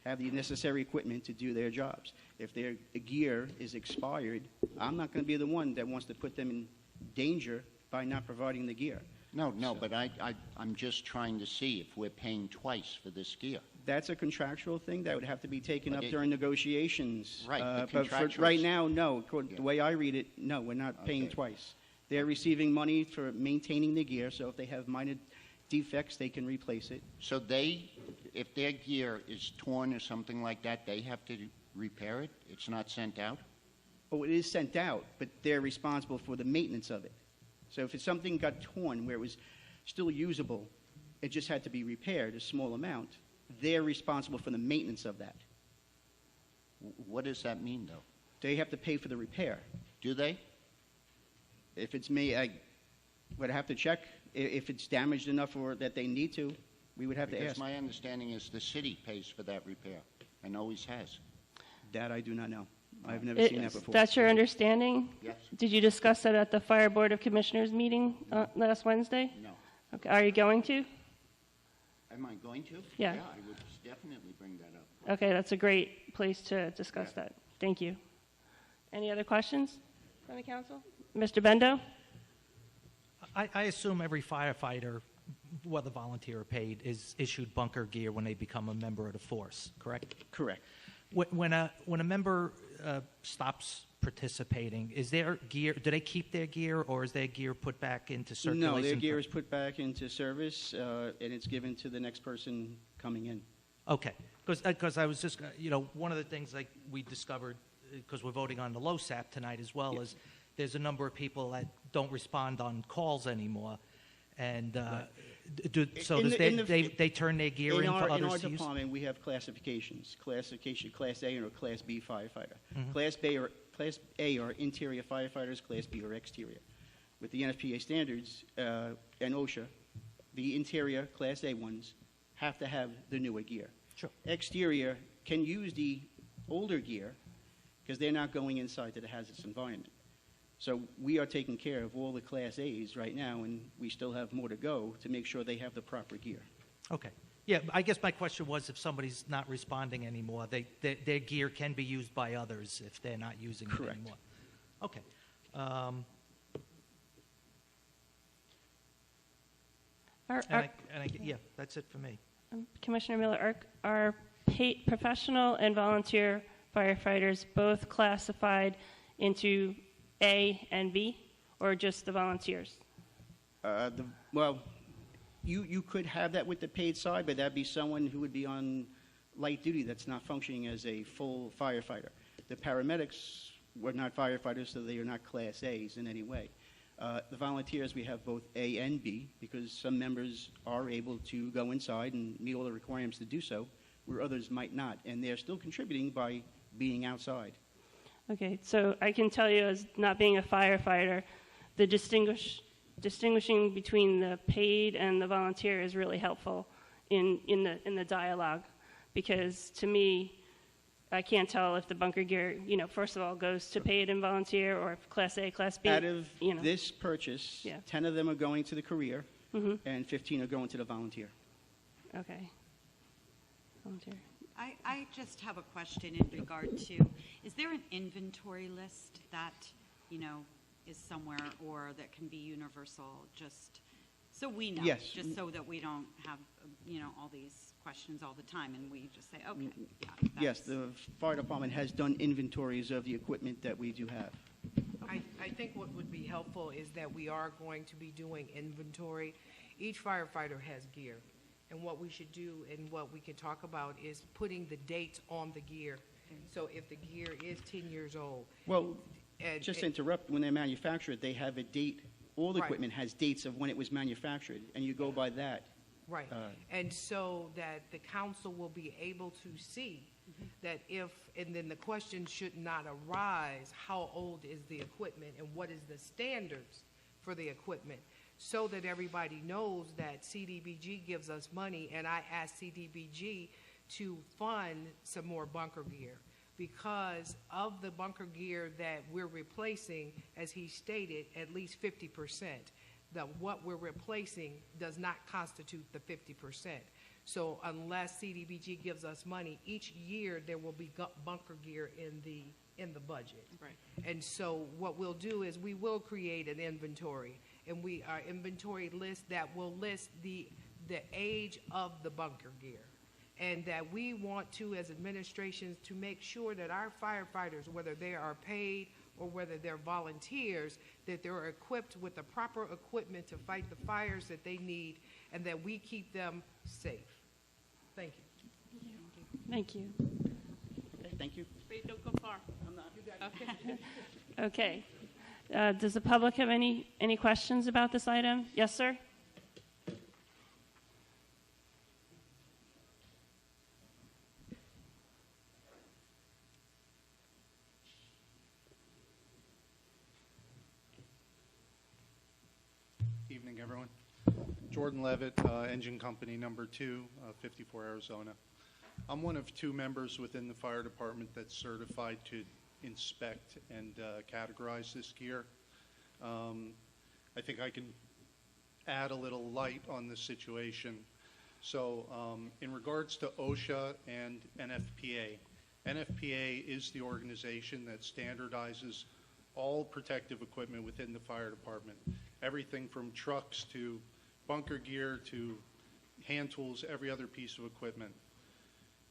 have the necessary equipment to do their jobs. If their gear is expired, I'm not going to be the one that wants to put them in danger by not providing the gear. No, but I'm just trying to see if we're paying twice for this gear. That's a contractual thing that would have to be taken up during negotiations. Right, But for right now, no. The way I read it, no, we're not paying twice. They're receiving money for maintaining the gear, so if they have minor defects, they can replace it. So if their gear is torn or something like that, they have to repair it? It's not sent out? Oh, it is sent out, but they're responsible for the maintenance of it. So if something got torn where it was still usable, it just had to be repaired, a small amount, they're responsible for the maintenance of that. What does that mean, though? They have to pay for the repair. Do they? If it's me, I would have to check. If it's damaged enough or that they need to, we would have to Because ask. my understanding is the city pays for that repair and always has. That I do not know. I've never seen that before. That's your understanding? Yes. Did you discuss that at the Fire Board of Commissioners meeting last Wednesday? No. Okay. Are you going to? Am I going to? Yeah. Yeah, I would definitely bring that up. Okay, that's a great place to discuss that. Thank you. Any other questions from the council? Mr. Bendo? I assume every firefighter, whether volunteer or paid, is issued bunker gear when they become a member of the force, correct? Correct. When a member stops participating, is their gear, do they keep their gear, or is their gear put back into circulation? No, their gear is put back into service, and it's given to the next person coming in. Okay, because I was just, one of the things like we discovered, because we're voting on the LOSAP tonight as well, is there's a number of people that don't respond on calls anymore, and they turn their gear in for others to use? In our department, we have classifications. Class A or Class B firefighter. Mm-hmm. Class A are interior firefighters, Class B are exterior. With the NFPA standards and OSHA, the interior Class A ones have to have the newer gear. Sure. Exterior can use the older gear because they're not going inside to the hazardous environment. So we are taking care of all the Class A's right now, and we still have more to go to make sure they have the proper gear. Okay. Yeah, I guess my question was if somebody's not responding anymore, their gear can be used by others if they're not using it anymore. Okay. Yeah, that's it for me. Commissioner Miller, are paid professional and volunteer firefighters both classified into A and B, or just the volunteers? You could have that with the paid side, but that'd be someone who would be on light duty that's not functioning as a full firefighter. The paramedics were not firefighters, so they are not Class A's in any way. The volunteers, we have both A and B, because some members are able to go inside and meet all the requirements to do so, where others might not, and they're still contributing by being outside. Okay, so I can tell you, as not being a firefighter, the distinguishing between the paid and the volunteer is really helpful in the dialogue, because to me, I can't tell if the bunker gear, first of all, goes to paid and volunteer, or if Class A, Class B. Out of this purchase, 10 of them are going to the career, and 15 are going to the volunteer. Okay. Volunteer. I just have a question in regard to, is there an inventory list that, is somewhere or that can be universal, just so we know? Yes. Just so that we don't have, all these questions all the time and we just say, okay. Yes, the fire department has done inventories of the equipment that we do have. I think what would be helpful is that we are going to be doing inventory. Each firefighter has gear. And what we should do and what we can talk about is putting the dates on the gear. So if the gear is 10 years old. Well, just to interrupt, when they manufacture it, they have a date. All the equipment has dates of when it was manufactured, and you go by that. Right. And so that the council will be able to see that and then the question should not arise, how old is the equipment and what is the standards for the equipment? So that everybody knows that CDBG gives us money, and I asked CDBG to fund some more bunker gear because of the bunker gear that we're replacing, as he stated, at least 50%. That what we're replacing does not constitute the 50%. So unless CDBG gives us money, each year there will be bunker gear in the budget. Right. And so what we'll do is we will create an inventory, and our inventory list that will list the age of the bunker gear. And that we want to, as administrations, to make sure that our firefighters, whether they are paid or whether they're volunteers, that they're equipped with the proper equipment to fight the fires that they need, and that we keep them safe. Thank you. Thank you. Okay, thank you. Wait, don't go far. I'm not. Okay. Okay. Does the public have any questions about this item? Yes, sir? Evening, everyone. Jordan Levitt, Engine Company Number 2, 54 Arizona. I'm one of 2 members within the fire department that's certified to inspect and categorize this gear. I think I can add a little light on the situation. So in regards to OSHA and NFPA, NFPA is the organization that standardizes all protective equipment within the fire department. Everything from trucks to bunker gear to hand tools, every other piece of equipment.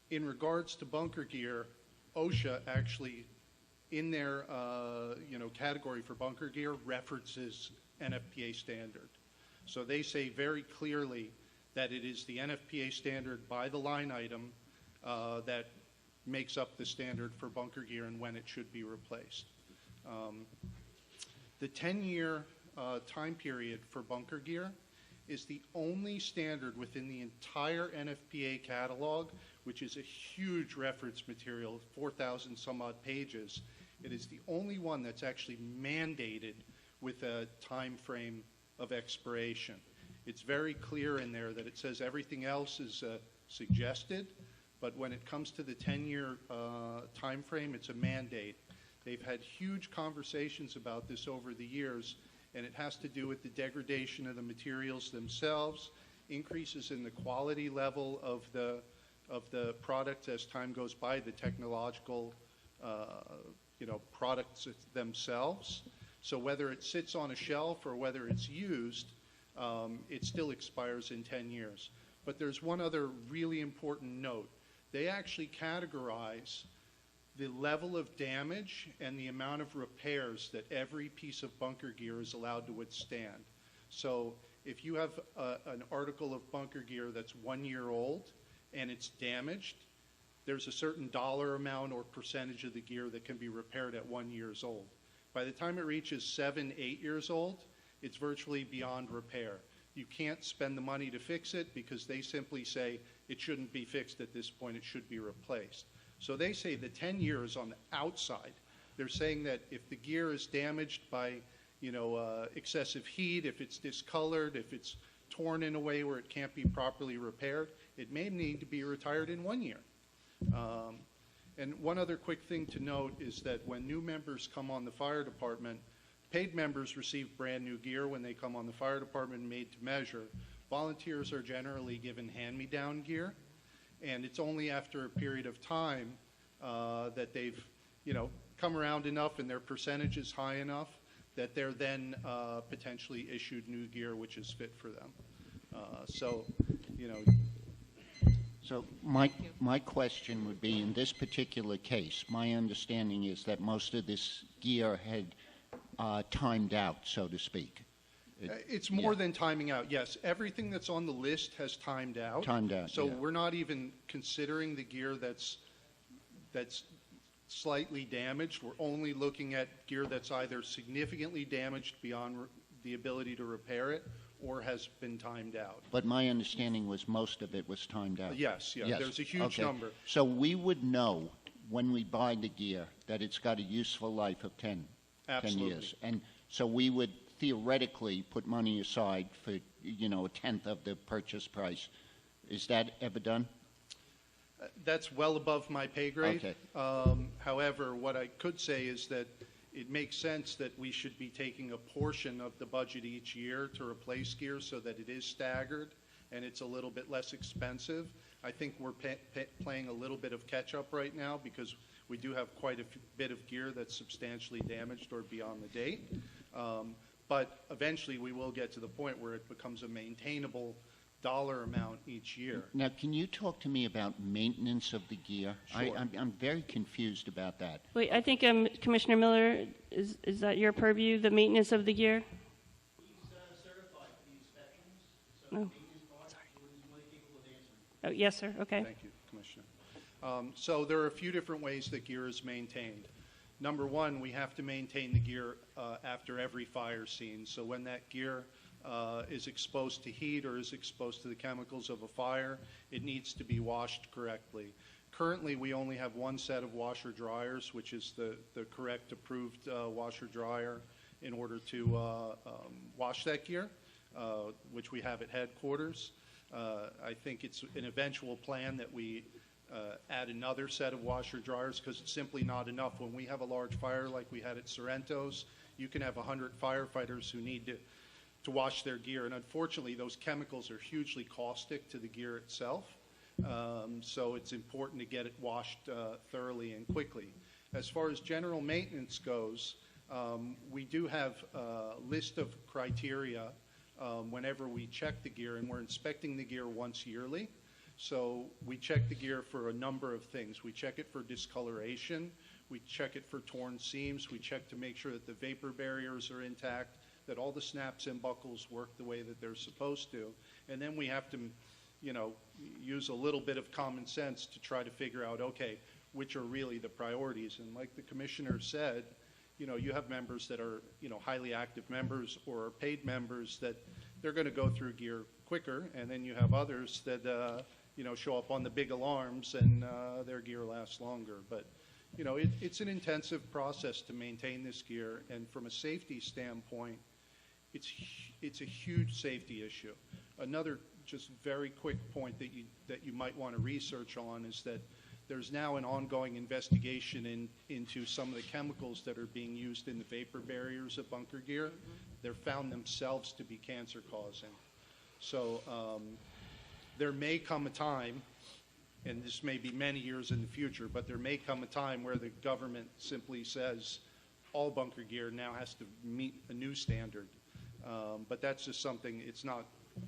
In regards to bunker gear, OSHA actually, in their category for bunker gear, references NFPA standard. So they say very clearly that it is the NFPA standard by the line item that makes up the standard for bunker gear and when it should be replaced. The 10-year time period for bunker gear is the only standard within the entire NFPA catalog, which is a huge reference material, 4,000 some odd pages. It is the only one that's actually mandated with a time frame of expiration. It's very clear in there that it says everything else is suggested, but when it comes to the 10-year time frame, it's a mandate. They've had huge conversations about this over the years, and it has to do with the degradation of the materials themselves, increases in the quality level of the products as time goes by, the technological products themselves. So whether it sits on a shelf or whether it's used, it still expires in 10 years. But there's one other really important note. They actually categorize the level of damage and the amount of repairs that every piece of bunker gear is allowed to withstand. So if you have an article of bunker gear that's 1 year old and it's damaged, there's a certain dollar amount or percentage of the gear that can be repaired at 1 year old. By the time it reaches 7, 8 years old, it's virtually beyond repair. You can't spend the money to fix it because they simply say it shouldn't be fixed at this point, it should be replaced. So they say the 10 years on the outside. They're saying that if the gear is damaged by excessive heat, if it's discolored, if it's torn in a way where it can't be properly repaired, it may need to be retired in 1 year. And one other quick thing to note is that when new members come on the fire department, paid members receive brand new gear when they come on the fire department made to measure. Volunteers are generally given hand-me-down gear, and it's only after a period of time that they've come around enough and their percentage is high enough that they're then potentially issued new gear which is fit for them. So my question would be, in this particular case, my understanding is that most of this gear had timed out, so to speak. It's more than timing out. Yes, everything that's on the list has timed out. Timed out. So yeah. we're not even considering the gear that's slightly damaged. We're only looking at gear that's either significantly damaged beyond the ability to repair it or has been timed out. But my understanding was most of it was timed out. Yes. There's a huge number. So we would know when we buy the gear that it's got a useful life of 10 years. And so we would theoretically put money aside for, a tenth of the purchase price. Is that ever done? That's well above my pay grade. Okay. However, what I could say is that it makes sense that we should be taking a portion of the budget each year to replace gear so that it is staggered and it's a little bit less expensive. I think we're playing a little bit of catch-up right now because we do have quite a bit of gear that's substantially damaged or beyond the date. But eventually we will get to the point where it becomes a maintainable dollar amount each year. Now, can you talk to me about maintenance of the gear? Sure. I'm very confused about that. Wait, I think Commissioner Miller, is that your purview, the maintenance of the gear? He's certified for the inspections, so Oh. maintenance part, he's more capable of answering. Oh, yes, sir. Okay. Thank you, Commissioner. So there are a few different ways that gear is maintained. Number one, we have to maintain the gear after every fire scene. So when that gear is exposed to heat or is exposed to the chemicals of a fire, it needs to be washed correctly. Currently, we only have one set of washer dryers, which is the correct approved washer dryer in order to wash that gear, which we have at headquarters. I think it's an eventual plan that we add another set of washer dryers because it's simply not enough. When we have a large fire like we had at Sorrento's, you can have 100 firefighters who need to wash their gear, and unfortunately those chemicals are hugely caustic to the gear itself, so it's important to get it washed thoroughly and quickly. As far as general maintenance goes, we do have a list of criteria whenever we check the gear, and we're inspecting the gear once yearly. So we check the gear for a number of things. We check it for discoloration, we check it for torn seams, we check to make sure that the vapor barriers are intact, that all the snaps and buckles work the way that they're supposed to. And then we have to, use a little bit of common sense to try to figure out, okay, which are really the priorities. And like the commissioner said, you have members that are, highly active members or are paid members that they're going to go through gear quicker, and then you have others that, show up on the big alarms and their gear lasts longer. But, it's an intensive process to maintain this gear, and from a safety standpoint, it's a huge safety issue. Another just very quick point that you might want to research on is that there's now an ongoing investigation into some of the chemicals that are being used in the vapor barriers of bunker gear. They're found themselves to be cancer causing. So there may come a time, and this may be many years in the future, but there may come a time where the government simply says all bunker gear now has to meet a new standard. But that's just something,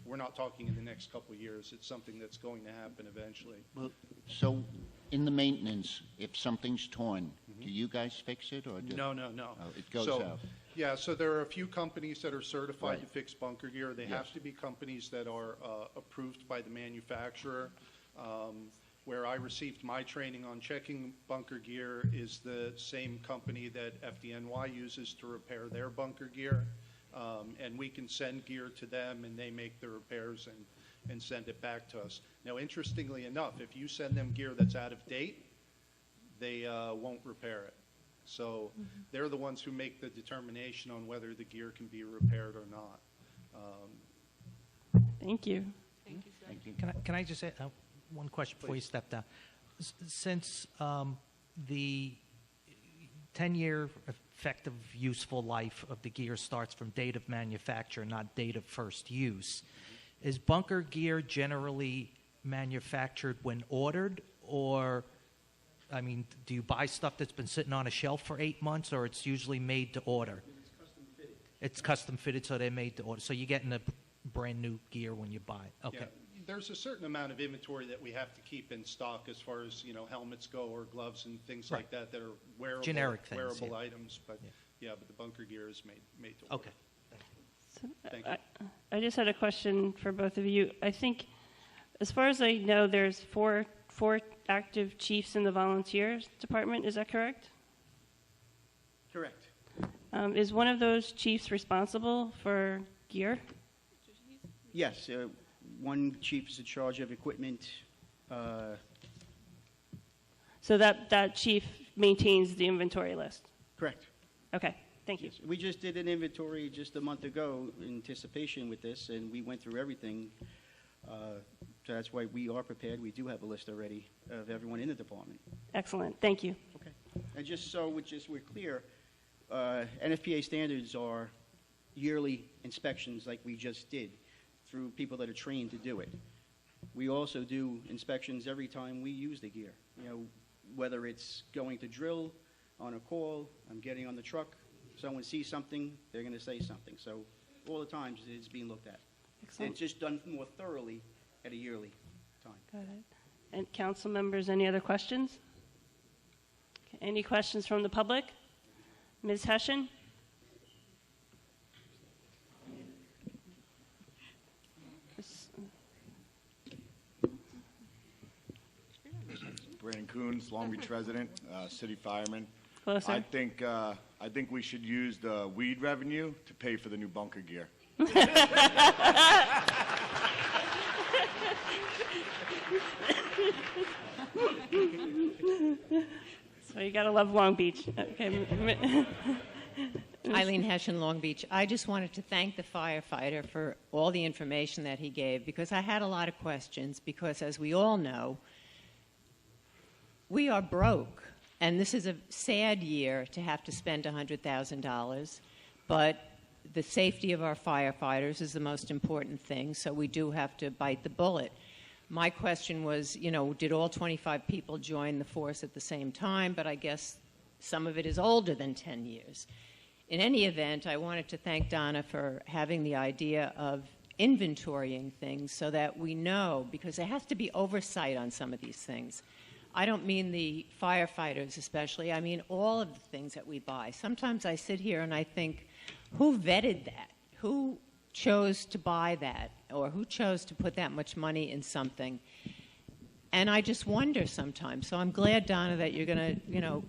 we're not talking in the next couple of years. It's something that's going to happen eventually. Well, so in the maintenance, if something's torn, do you guys fix it? Or No. Oh, it goes So, out. Yeah, so there are a few companies that are certified Right. to fix bunker gear. They Yes. have to be companies that are approved by the manufacturer. Where I received my training on checking bunker gear is the same company that FDNY uses to repair their bunker gear. And we can send gear to them, and they make the repairs and send it back to us. Now, interestingly enough, if you send them gear that's out of date, they won't repair it. So they're the ones who make the determination on whether the gear can be repaired or not. Thank you. Thank you. Can I just add one question before you step down? Since the 10-year effective useful life of the gear starts from date of manufacture, not date of first use, is bunker gear generally manufactured when ordered, or, do you buy stuff that's been sitting on a shelf for 8 months, or it's usually made to order? It's custom fitted. It's custom fitted, so they're made to order. So you're getting the brand new gear when you buy it. Okay. Yeah, there's a certain amount of inventory that we have to keep in stock as far as helmets go or gloves and things like that are wearable, Generic things, wearable yeah. items. But but the bunker gear is made to order. Okay. So, Thank you. I just had a question for both of you. I think, as far as I know, there's four active chiefs in the volunteers department. Is that correct? Correct. Is one of those chiefs responsible for gear? Yes, one chief is in charge of equipment. So that chief maintains the inventory list? Correct. Okay, thank you. Yes. We just did an inventory just a month ago in anticipation with this, and we went through everything. So that's why we are prepared. We do have a list already of everyone in the department. Excellent, thank you. Okay. And just so we're clear, NFPA standards are yearly inspections like we just did. through people that are trained to do it. We also do inspections every time we use the gear. You know, whether it's going to drill, on a call, I'm getting on the truck, someone sees something, they're going to say something. So all the times it's being looked at. Excellent. And it's just done more thoroughly at a yearly time. Got it. And council members, any other questions? Okay, any questions from the public? Ms. Hession? Brandon Coons, Long Beach resident, city fireman. Closer. I think we should use the weed revenue to pay for the new bunker gear. So you gotta love Long Beach. Okay. Eileen Hession, Long Beach. I just wanted to thank the firefighter for all the information that he gave, because I had a lot of questions, because as we all know, we are broke, and this is a sad year to have to spend $100,000, but the safety of our firefighters is the most important thing, so we do have to bite the bullet. My question was, you know, did all 25 people join the force at the same time? But I guess some of it is older than 10 years. In any event, I wanted to thank Donna for having the idea of inventorying things so that we know, because there has to be oversight on some of these things. I don't mean the firefighters especially, I mean all of the things that we buy. Sometimes I sit here and I think, who vetted that? Who chose to buy that? Or who chose to put that much money in something? And I just wonder sometimes. So I'm glad, Donna, that you're going to, you know,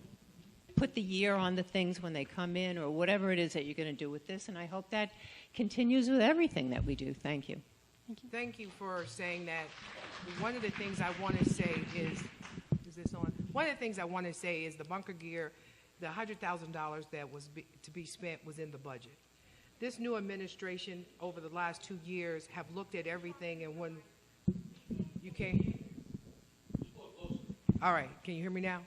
put the year on the things when they come in, or whatever it is that you're going to do with this. And I hope that continues with everything that we do. Thank you. Thank you for saying that. One of the things I want to say is this on? One of the things I want to say is the bunker gear, the $100,000 that was to be spent was in the budget. This new administration over the last 2 years have looked at everything, and when you can't, all right, can you hear me now?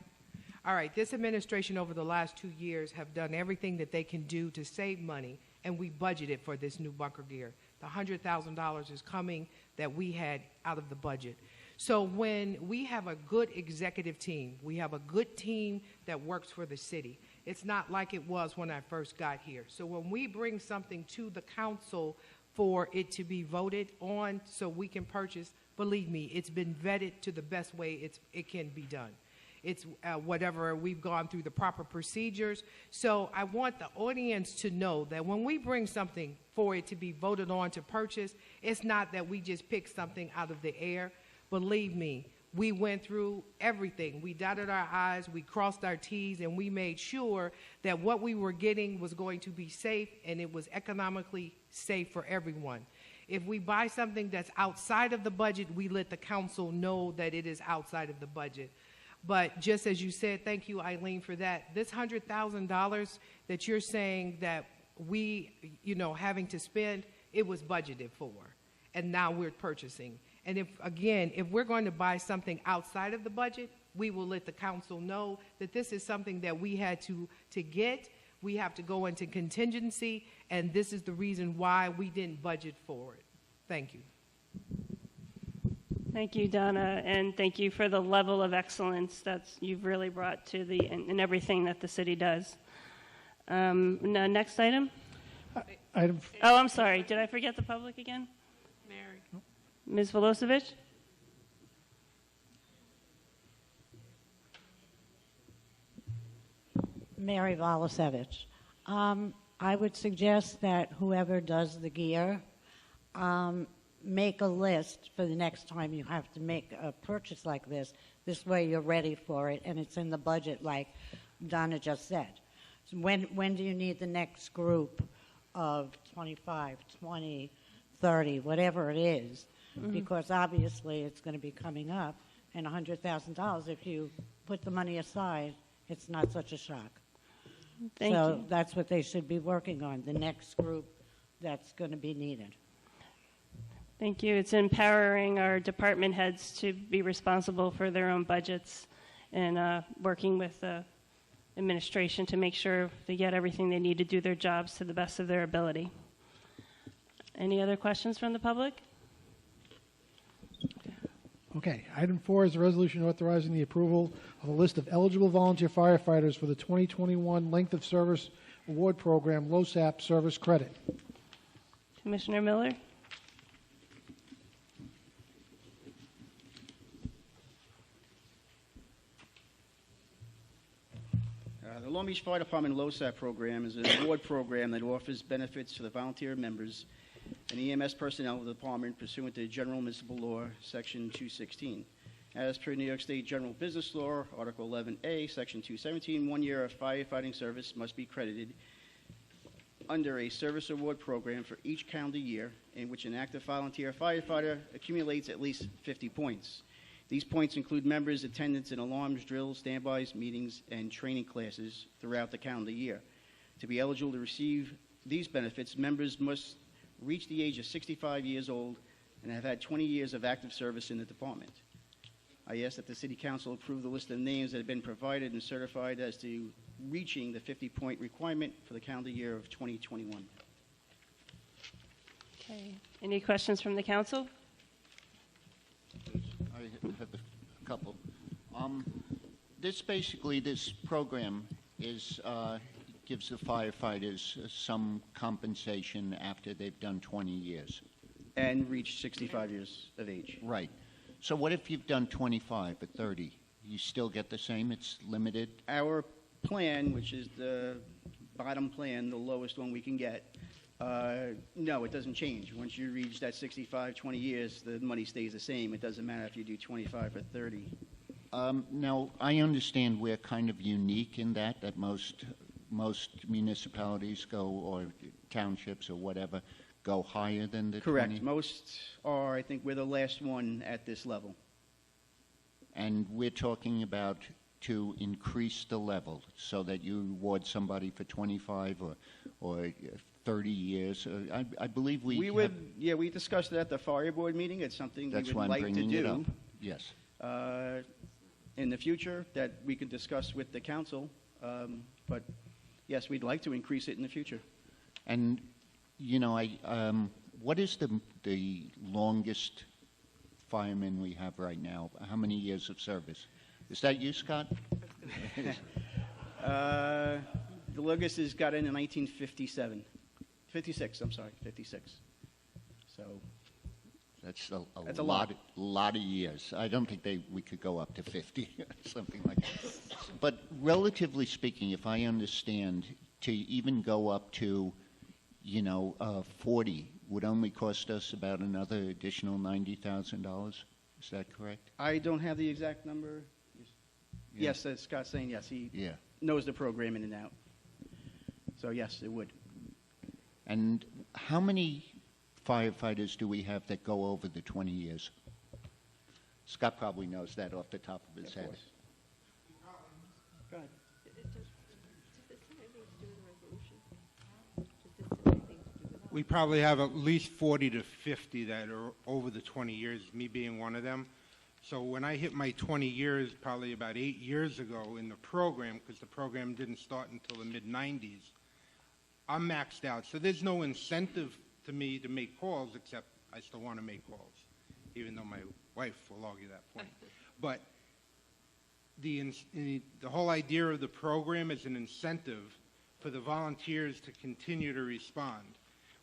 All right, this administration over the last 2 years have done everything that they can do to save money, and we budgeted for this new bunker gear. The $100,000 is coming that we had out of the budget. So when we have a good executive team, we have a good team that works for the city. It's not like it was when I first got here. So when we bring something to the council for it to be voted on so we can purchase, believe me, it's been vetted to the best way it can be done. It's whatever, we've gone through the proper procedures. So I want the audience to know that when we bring something for it to be voted on to purchase, it's not that we just pick something out of the air. Believe me, we went through everything. We dotted our I's, we crossed our T's, and we made sure that what we were getting was going to be safe and it was economically safe for everyone. If we buy something that's outside of the budget, we let the council know that it is outside of the budget. But just as you said, thank you, Eileen, for that. This $100,000 that you're saying that we, you know, having to spend, it was budgeted for, and now we're purchasing. And if we're going to buy something outside of the budget, we will let the council know that this is something that we had to get. We have to go into contingency, and this is the reason why we didn't budget for it. Thank you. Thank you, Donna, and thank you for the level of excellence that you've really brought to in everything that the city does. Next item. Item. Oh, I'm sorry. Did I forget the public again? Mary. Ms. Velosevich? Mary Volosevich. I would suggest that whoever does the gear make a list for the next time you have to make a purchase like this. This way you're ready for it and it's in the budget like Donna just said. So when do you need the next group of 25, 20, 30, whatever it is? Mm-hmm. Because obviously it's going to be coming up, and $100,000, if you put the money aside, it's not such a shock. Thank you. That's what they should be working on, the next group that's going to be needed. Thank you. It's empowering our department heads to be responsible for their own budgets and working with the administration to make sure they get everything they need to do their jobs to the best of their ability. Any other questions from the public? Okay, item 4 is a resolution authorizing the approval of a list of eligible volunteer firefighters for the 2021 Length of Service Award Program LOSAP Service Credit. Commissioner Miller? The Long Beach Fire Department LOSAP program is an award program that offers benefits to the volunteer members and EMS personnel of the department pursuant to General Municipal Law, Section 216. As per New York State General Business Law, Article 11A, Section 217, 1 year of firefighting service must be credited under a service award program for each calendar year in which an active volunteer firefighter accumulates at least 50 points. These points include members' attendance in alarms, drills, standbys, meetings, and training classes throughout the calendar year. To be eligible to receive these benefits, members must reach the age of 65 years old and have had 20 years of active service in the department. I ask that the City Council approve the list of names that have been provided and certified as to reaching the 50-point requirement for the calendar year of 2021. Okay. Any questions from the council? I have a couple. This program is gives the firefighters some compensation after they've done 20 years. And reach 65 years of age. Right. So what if you've done 25 or 30? You still get the same? It's limited? Our plan, which is the bottom plan, the lowest one we can get, no, it doesn't change. Once you reach that 65, 20 years, the money stays the same. It doesn't matter if you do 25 or 30. Now, I understand we're kind of unique in that most municipalities go, or townships or whatever, go higher than the Correct. 20? Most are, I think we're the last one at this level. And we're talking about to increase the level so that you award somebody for 25 or 30 years. I believe we discussed it at the fire board meeting. It's something That's we why would I'm like to bringing do. it up. Yes. In the future that we could discuss with the council. But yes, we'd like to increase it in the future. And, you know, what is the longest fireman we have right now? How many years of service? Is that you, Scott? The longest is got in 1957. 56, I'm sorry, 56. So that's a lot of years. I don't think we could go up to 50 or something like that. But relatively speaking, if I understand, to even go up to, 40 would only cost us about another additional $90,000. Is that correct? I don't have the exact number. Yeah. Yes, as Scott's saying, yes, he knows the program in and out. So yes, it would. And how many firefighters do we have that go over the 20 years? Scott probably knows that off the top of his head. Go ahead. We probably have at least 40 to 50 that are over the 20 years, me being one of them. So when I hit my 20 years, probably about 8 years ago in the program, because the program didn't start until the mid-90s, I'm maxed out. So there's no incentive to me to make calls, except I still want to make calls, even though my wife will argue that point. But the whole idea of the program is an incentive for the volunteers to continue to respond.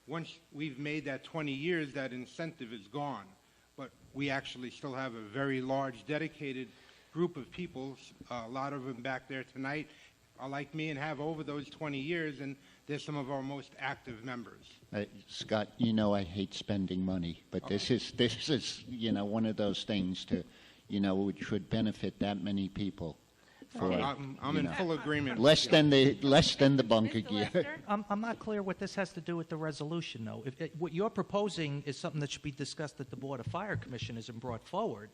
Once we've made that 20 years, that incentive is gone. But we actually still have a very large, dedicated group of people. A lot of them back there tonight are like me and have over those 20 years, and they're some of our most active members. Scott, I hate spending money, but this is one of those things which would benefit that many people. I'm in full agreement. Less than the bunker gear. I'm not clear what this has to do with the resolution, though. What you're proposing is something that should be discussed at the Board of Fire Commissioners and brought forward.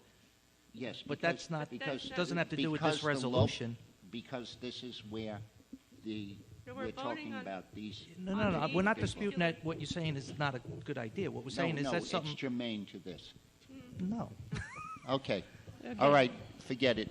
Yes, but that's not doesn't have to do with this resolution. Because this is where we're talking about these. No. We're not disputing that what you're saying is not a good idea. What we're saying is that's something. It's germane to this. No. Okay. All right. Forget it.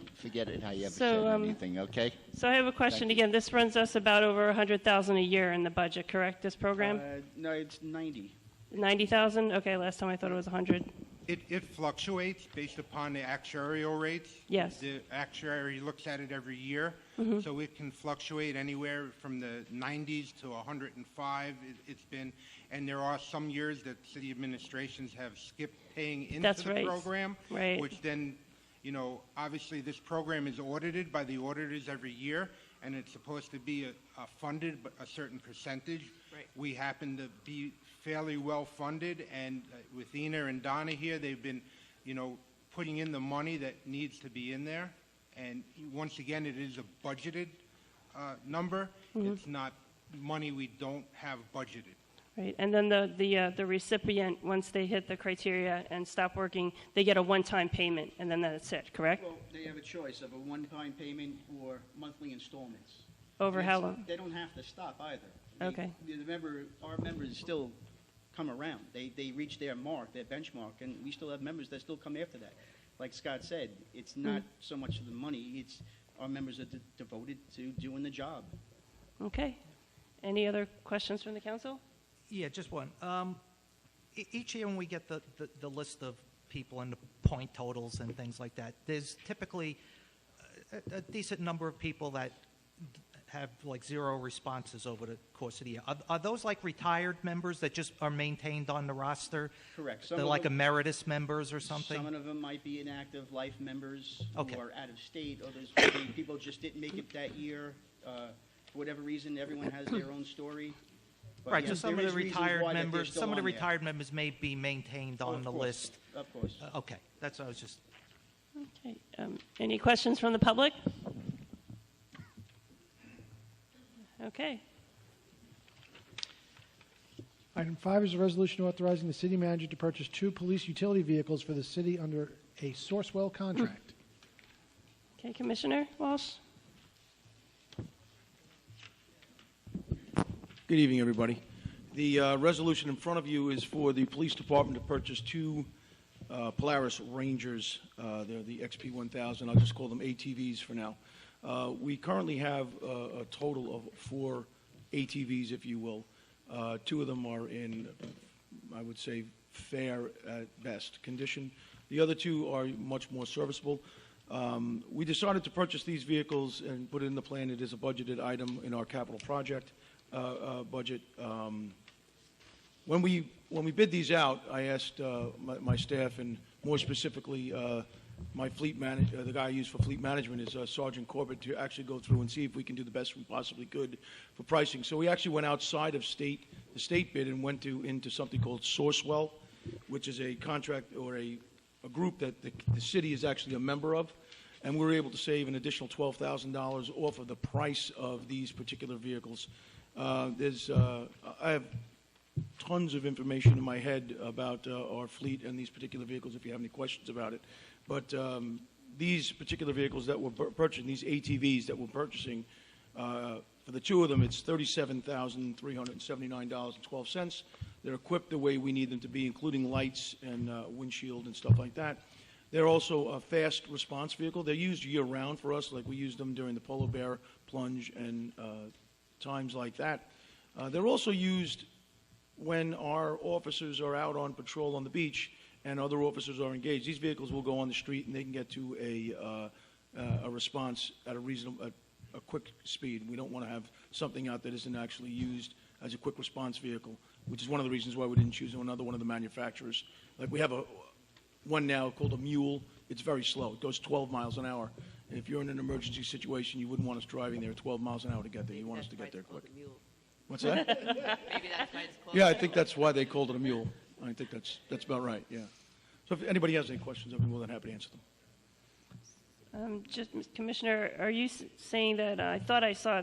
How you ever said anything. Okay. So I have a question again. This runs us about over $100,000 a year in the budget, correct? This program? No, it's 90. 90,000? Okay, last time I thought it was 100. It fluctuates based upon the actuarial rates. Yes. The actuary looks at it every year, so it can fluctuate anywhere from the 90s to 105. It's been, and there are some years that city administrations have skipped paying into That's the right. program, Right. which then, you know, obviously this program is audited by the auditors every year, and it's supposed to be funded a certain percentage. Right. We happen to be fairly well funded, and with Ina and Donna here, they've been, you know, putting in the money that needs to be in there. And once again, it is a budgeted number. It's not money we don't have budgeted. Right, and then the recipient, once they hit the criteria and stop working, they get a one-time payment, and then that's it, correct? Well, they have a choice of a one-time payment or monthly installments. Over how long? They don't have to stop either. Okay. Our members still come around. They reach their mark, their benchmark, and we still have members that still come after that. Like Scott said, it's not so much of the money, it's our members are devoted to doing the job. Okay. Any other questions from the council? Yeah, just one. Each year when we get the list of people and the point totals and things like that, there's typically a decent number of people that have like 0 responses over the course of the year. Are those like retired members that just are maintained on the roster? Correct. They're like emeritus members or something? Some of them might be inactive life members Okay. who are out of state, or there's maybe people just didn't make it that year. For whatever reason, everyone has their own story. But Right, yes, so some there of the is reasons retired why that they're members, still some of the on there. retired members may be maintained Oh, on of the course. list. Of course. Okay, that's what I was just. Okay. Any questions from the public? Okay. Item 5 is a resolution authorizing the city manager to purchase 2 police utility vehicles for the city under a Sourcewell contract. Okay, Commissioner Walsh? Good evening, everybody. The resolution in front of you is for the police department to purchase 2 Polaris Rangers. They're the XP1000. I'll just call them ATVs for now. We currently have a total of 4 ATVs, if you will. 2 of them are in, I would say, fair at best condition. The other 2 are much more serviceable. We decided to purchase these vehicles and put it in the plan. It is a budgeted item in our capital project budget. When we bid these out, I asked my staff, and more specifically my fleet manager, the guy I use for fleet management is Sergeant Corbett, to actually go through and see if we can do the best we possibly could for pricing. So we actually went outside of the state bid and went into something called Sourcewell, which is a contract or a group that the city is actually a member of, and we were able to save an additional $12,000 off of the price of these particular vehicles. I have tons of information in my head about our fleet and these particular vehicles if you have any questions about it. But these particular vehicles that we're purchasing, these ATVs that we're purchasing, for the 2 of them, it's $37,379.12. They're equipped the way we need them to be, including lights and windshield and stuff like that. They're also a fast response vehicle. They're used year-round for us, like we use them during the polar bear plunge and times like that. They're also used when our officers are out on patrol on the beach and other officers are engaged. These vehicles will go on the street and they can get to a response at a quick speed. We don't want to have something out that isn't actually used as a quick response vehicle, which is one of the reasons why we didn't choose another one of the manufacturers. Like we have one now called a Mule. It's very slow. It goes 12 miles an hour. And if you're in an emergency situation, you wouldn't want us driving there at 12 miles an hour to get there. You want us to get there quick. What's that? Maybe that's why it's called. Yeah, I think that's why they called it a Mule. I think that's about right, yeah. So if anybody has any questions, I'd be more than happy to answer them. Commissioner, are you saying that I thought I saw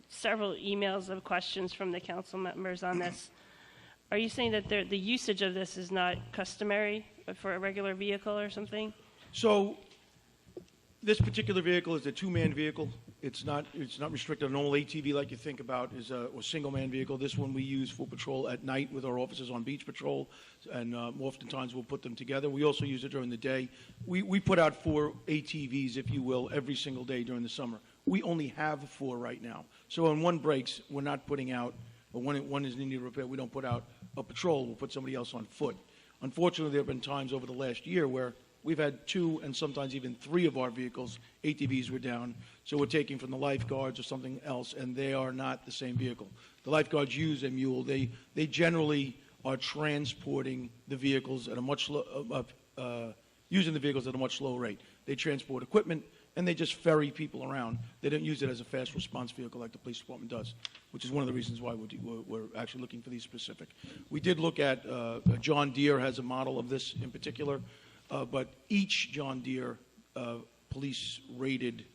several emails of questions from the council members on this? Are you saying that the usage of this is not customary for a regular vehicle or something? So this particular vehicle is a 2-man vehicle. It's not restricted. A normal ATV like you think about is a single-man vehicle. This one we use for patrol at night with our officers on beach patrol, and oftentimes we'll put them together. We also use it during the day. We put out 4 ATVs, if you will, every single day during the summer. We only have 4 right now. So when one breaks, we're not putting out or when one is in need of repair, we don't put out a patrol, we'll put somebody else on foot. Unfortunately, there have been times over the last year where we've had 2 and sometimes even 3 of our vehicles, ATVs, were down, so we're taking from the lifeguards or something else, and they are not the same vehicle. The lifeguards use a mule. They generally are transporting the vehicles at a much using the vehicles at a much slower rate. They transport equipment, and they just ferry people around. They don't use it as a fast response vehicle like the police department does, which is one of the reasons why we're actually looking for these specific. We did look at John Deere has a model of this in particular, but each John Deere police-rated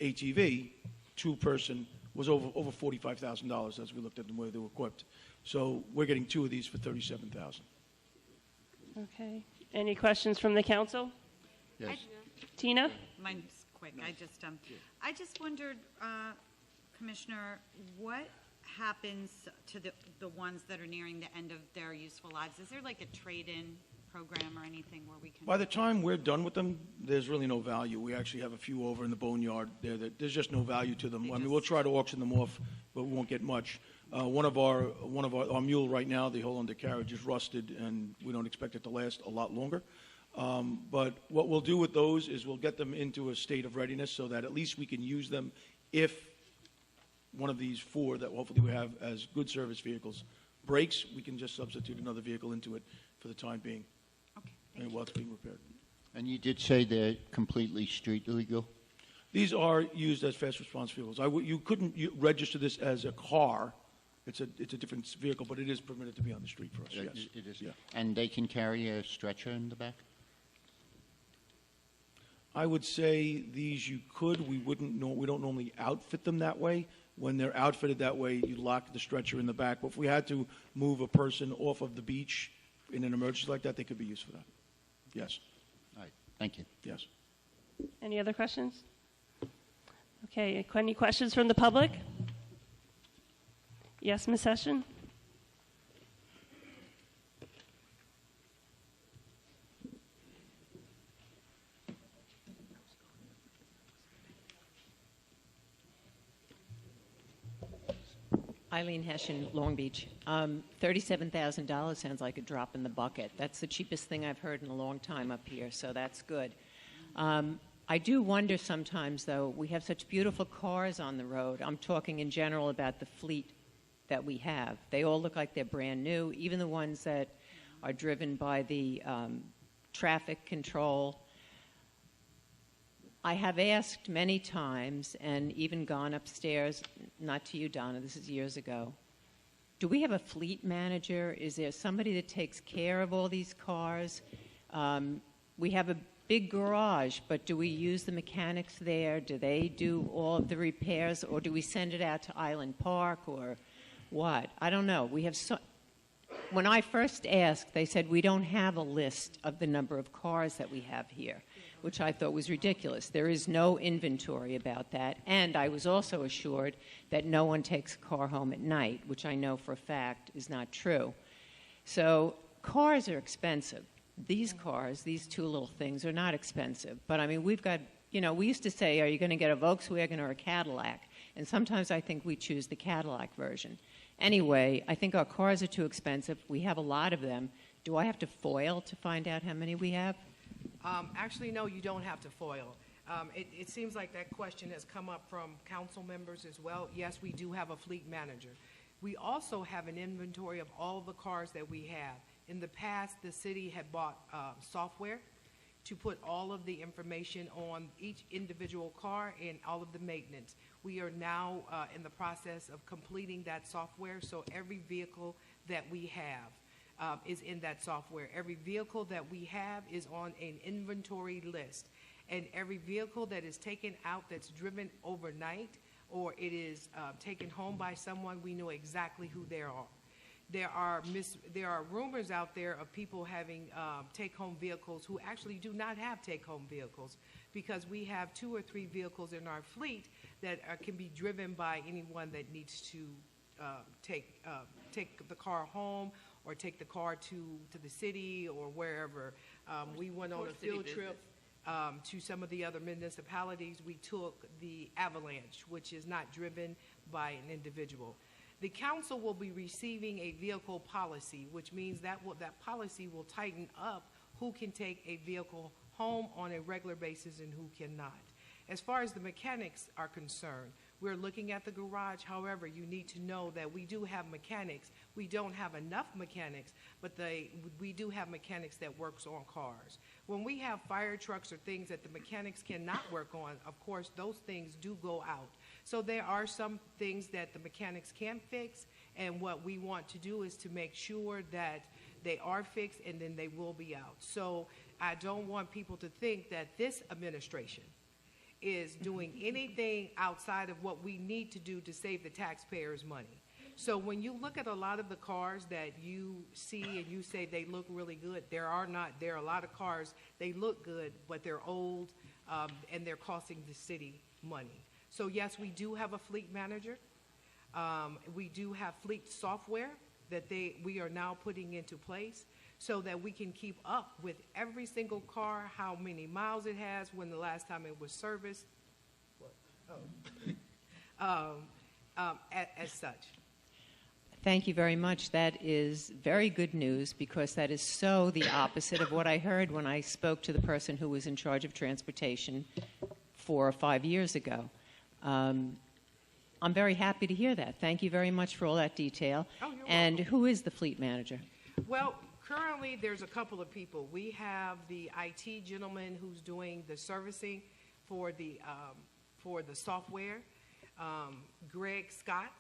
ATV, 2-person, was over $45,000 as we looked at them where they were equipped. So we're getting 2 of these for $37,000. Okay. Any questions from the council? Yes. Tina? Mine's quick. I just wondered, Commissioner, what happens to the ones that are nearing the end of their useful lives? Is there like a trade-in program or anything where we can? By the time we're done with them, there's really no value. We actually have a few over in the boneyard there that there's just no value to them. I mean, we'll try to auction them off, but we won't get much. One of our mule right now, the whole undercarriage is rusted, and we don't expect it to last a lot longer. But what we'll do with those is we'll get them into a state of readiness so that at least we can use them if one of these 4 that hopefully we have as good service vehicles breaks, we can just substitute another vehicle into it for the time being. Okay. While it's being repaired. And you did say they're completely street legal? These are used as fast response vehicles. You couldn't register this as a car. It's a different vehicle, but it is permitted to be on the street for us, yes. It is? Yeah. And they can carry a stretcher in the back? I would say these you could. We don't normally outfit them that way. When they're outfitted that way, you lock the stretcher in the back. But if we had to move a person off of the beach in an emergency like that, they could be used for that. Yes. All right. Thank you. Yes. Any other questions? Okay. Any questions from the public? Yes, Ms. Hession? Eileen Hession, Long Beach. $37,000 sounds like a drop in the bucket. That's the cheapest thing I've heard in a long time up here, so that's good. I do wonder sometimes, though, we have such beautiful cars on the road. I'm talking in general about the fleet that we have. They all look like they're brand new, even the ones that are driven by the traffic control. I have asked many times and even gone upstairs, not to you, Donna, this is years ago, do we have a fleet manager? Is there somebody that takes care of all these cars? We have a big garage, but do we use the mechanics there? Do they do all of the repairs, or do we send it out to Island Park, or what? I don't know. We have when I first asked, they said we don't have a list of the number of cars that we have here, which I thought was ridiculous. There is no inventory about that, and I was also assured that no one takes a car home at night, which I know for a fact is not true. So cars are expensive. These cars, these 2 little things, are not expensive. But, I mean, we've got, we used to say, are you going to get a Volkswagen or a Cadillac? And sometimes I think we choose the Cadillac version. Anyway, I think our cars are too expensive. We have a lot of them. Do I have to foil to find out how many we have? Actually, no, you don't have to foil. It seems like that question has come up from council members as well. Yes, we do have a fleet manager. We also have an inventory of all the cars that we have. In the past, the city had bought software to put all of the information on each individual car and all of the maintenance. We are now in the process of completing that software, so every vehicle that we have is in that software. Every vehicle that we have is on an inventory list, and every vehicle that is taken out that's driven overnight or it is taken home by someone, we know exactly who they are. There are rumors out there of people having take-home vehicles who actually do not have take-home vehicles, because we have 2 or 3 vehicles in our fleet that can be driven by anyone that needs to take the car home or take the car to the city or wherever. We went on a field trip to some of the other municipalities. We took the Avalanche, which is not driven by an individual. The council will be receiving a vehicle policy, which means that policy will tighten up who can take a vehicle home on a regular basis and who cannot. As far as the mechanics are concerned, we're looking at the garage. However, you need to know that we do have mechanics. We don't have enough mechanics, but we do have mechanics that works on cars. When we have fire trucks or things that the mechanics cannot work on, of course, those things do go out. So there are some things that the mechanics can't fix, and what we want to do is to make sure that they are fixed and then they will be out. So I don't want people to think that this administration is doing anything outside of what we need to do to save the taxpayers' money. So when you look at a lot of the cars that you see and you say they look really good, there are a lot of cars, they look good, but they're old and they're costing the city money. So yes, we do have a fleet manager. We do have fleet software that we are now putting into place so that we can keep up with every single car, how many miles it has, when the last time it was serviced, as such. Thank you very much. That is very good news, because that is so the opposite of what I heard when I spoke to the person who was in charge of transportation 4 or 5 years ago. I'm very happy to hear that. Thank you very much for all that detail. Oh, you're and welcome. Who is the fleet manager? Well, currently there's a couple of people. We have the IT gentleman who's doing the servicing for the software. Greg Scott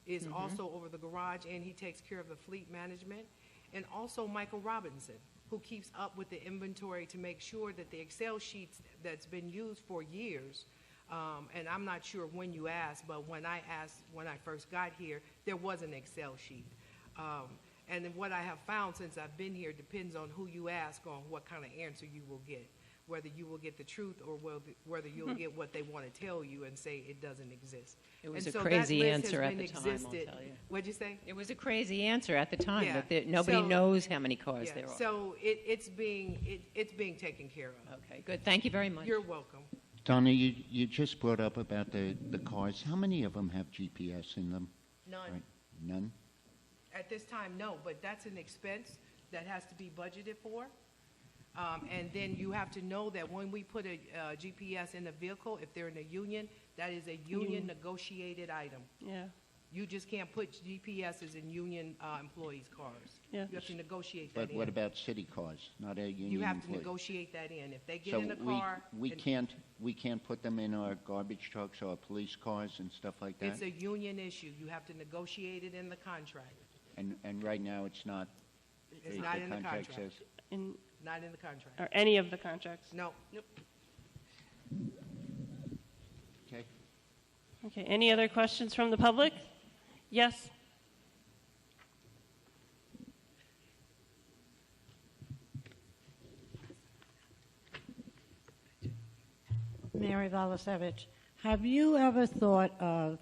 is also over the garage, and he takes care of the fleet management. And also Michael Robinson, who keeps up with the inventory to make sure that the Excel sheets that's been used for years, and I'm not sure when you asked, but when I first got here, there was an Excel sheet. And then what I have found since I've been here depends on who you ask on what kind of answer you will get, whether you will get the truth or whether you'll get what they want to tell you and say it doesn't exist. It was and a so crazy that list answer has at been the time, I'll existed. tell you. What'd you say? It was a crazy answer at the time, Yeah. that nobody knows how many cars Yeah, there are. so it's being taken care of. Okay, good. Thank you very much. You're welcome. Donna, you just brought up about the cars. How many of them have GPS in them? None. Right. None? At this time, no, but that's an expense that has to be budgeted for. And then you have to know that when we put a GPS in a vehicle, if they're in a union, that is a union negotiated item. Yeah. You just can't put GPSs in union employees' cars. Yeah. You have to negotiate that But in. what about city cars, not a union You have to employee? negotiate that in. If they get So in a car. we and can't put them in our garbage trucks or police cars and stuff like that? It's a union issue. You have to negotiate it in the contract. And right now, it's not? It's not in the contract. says- Not in the contract. Or any of the contracts? No. Nope. Okay. Okay, any other questions from the public? Yes? Mary Valasevich, have you ever thought of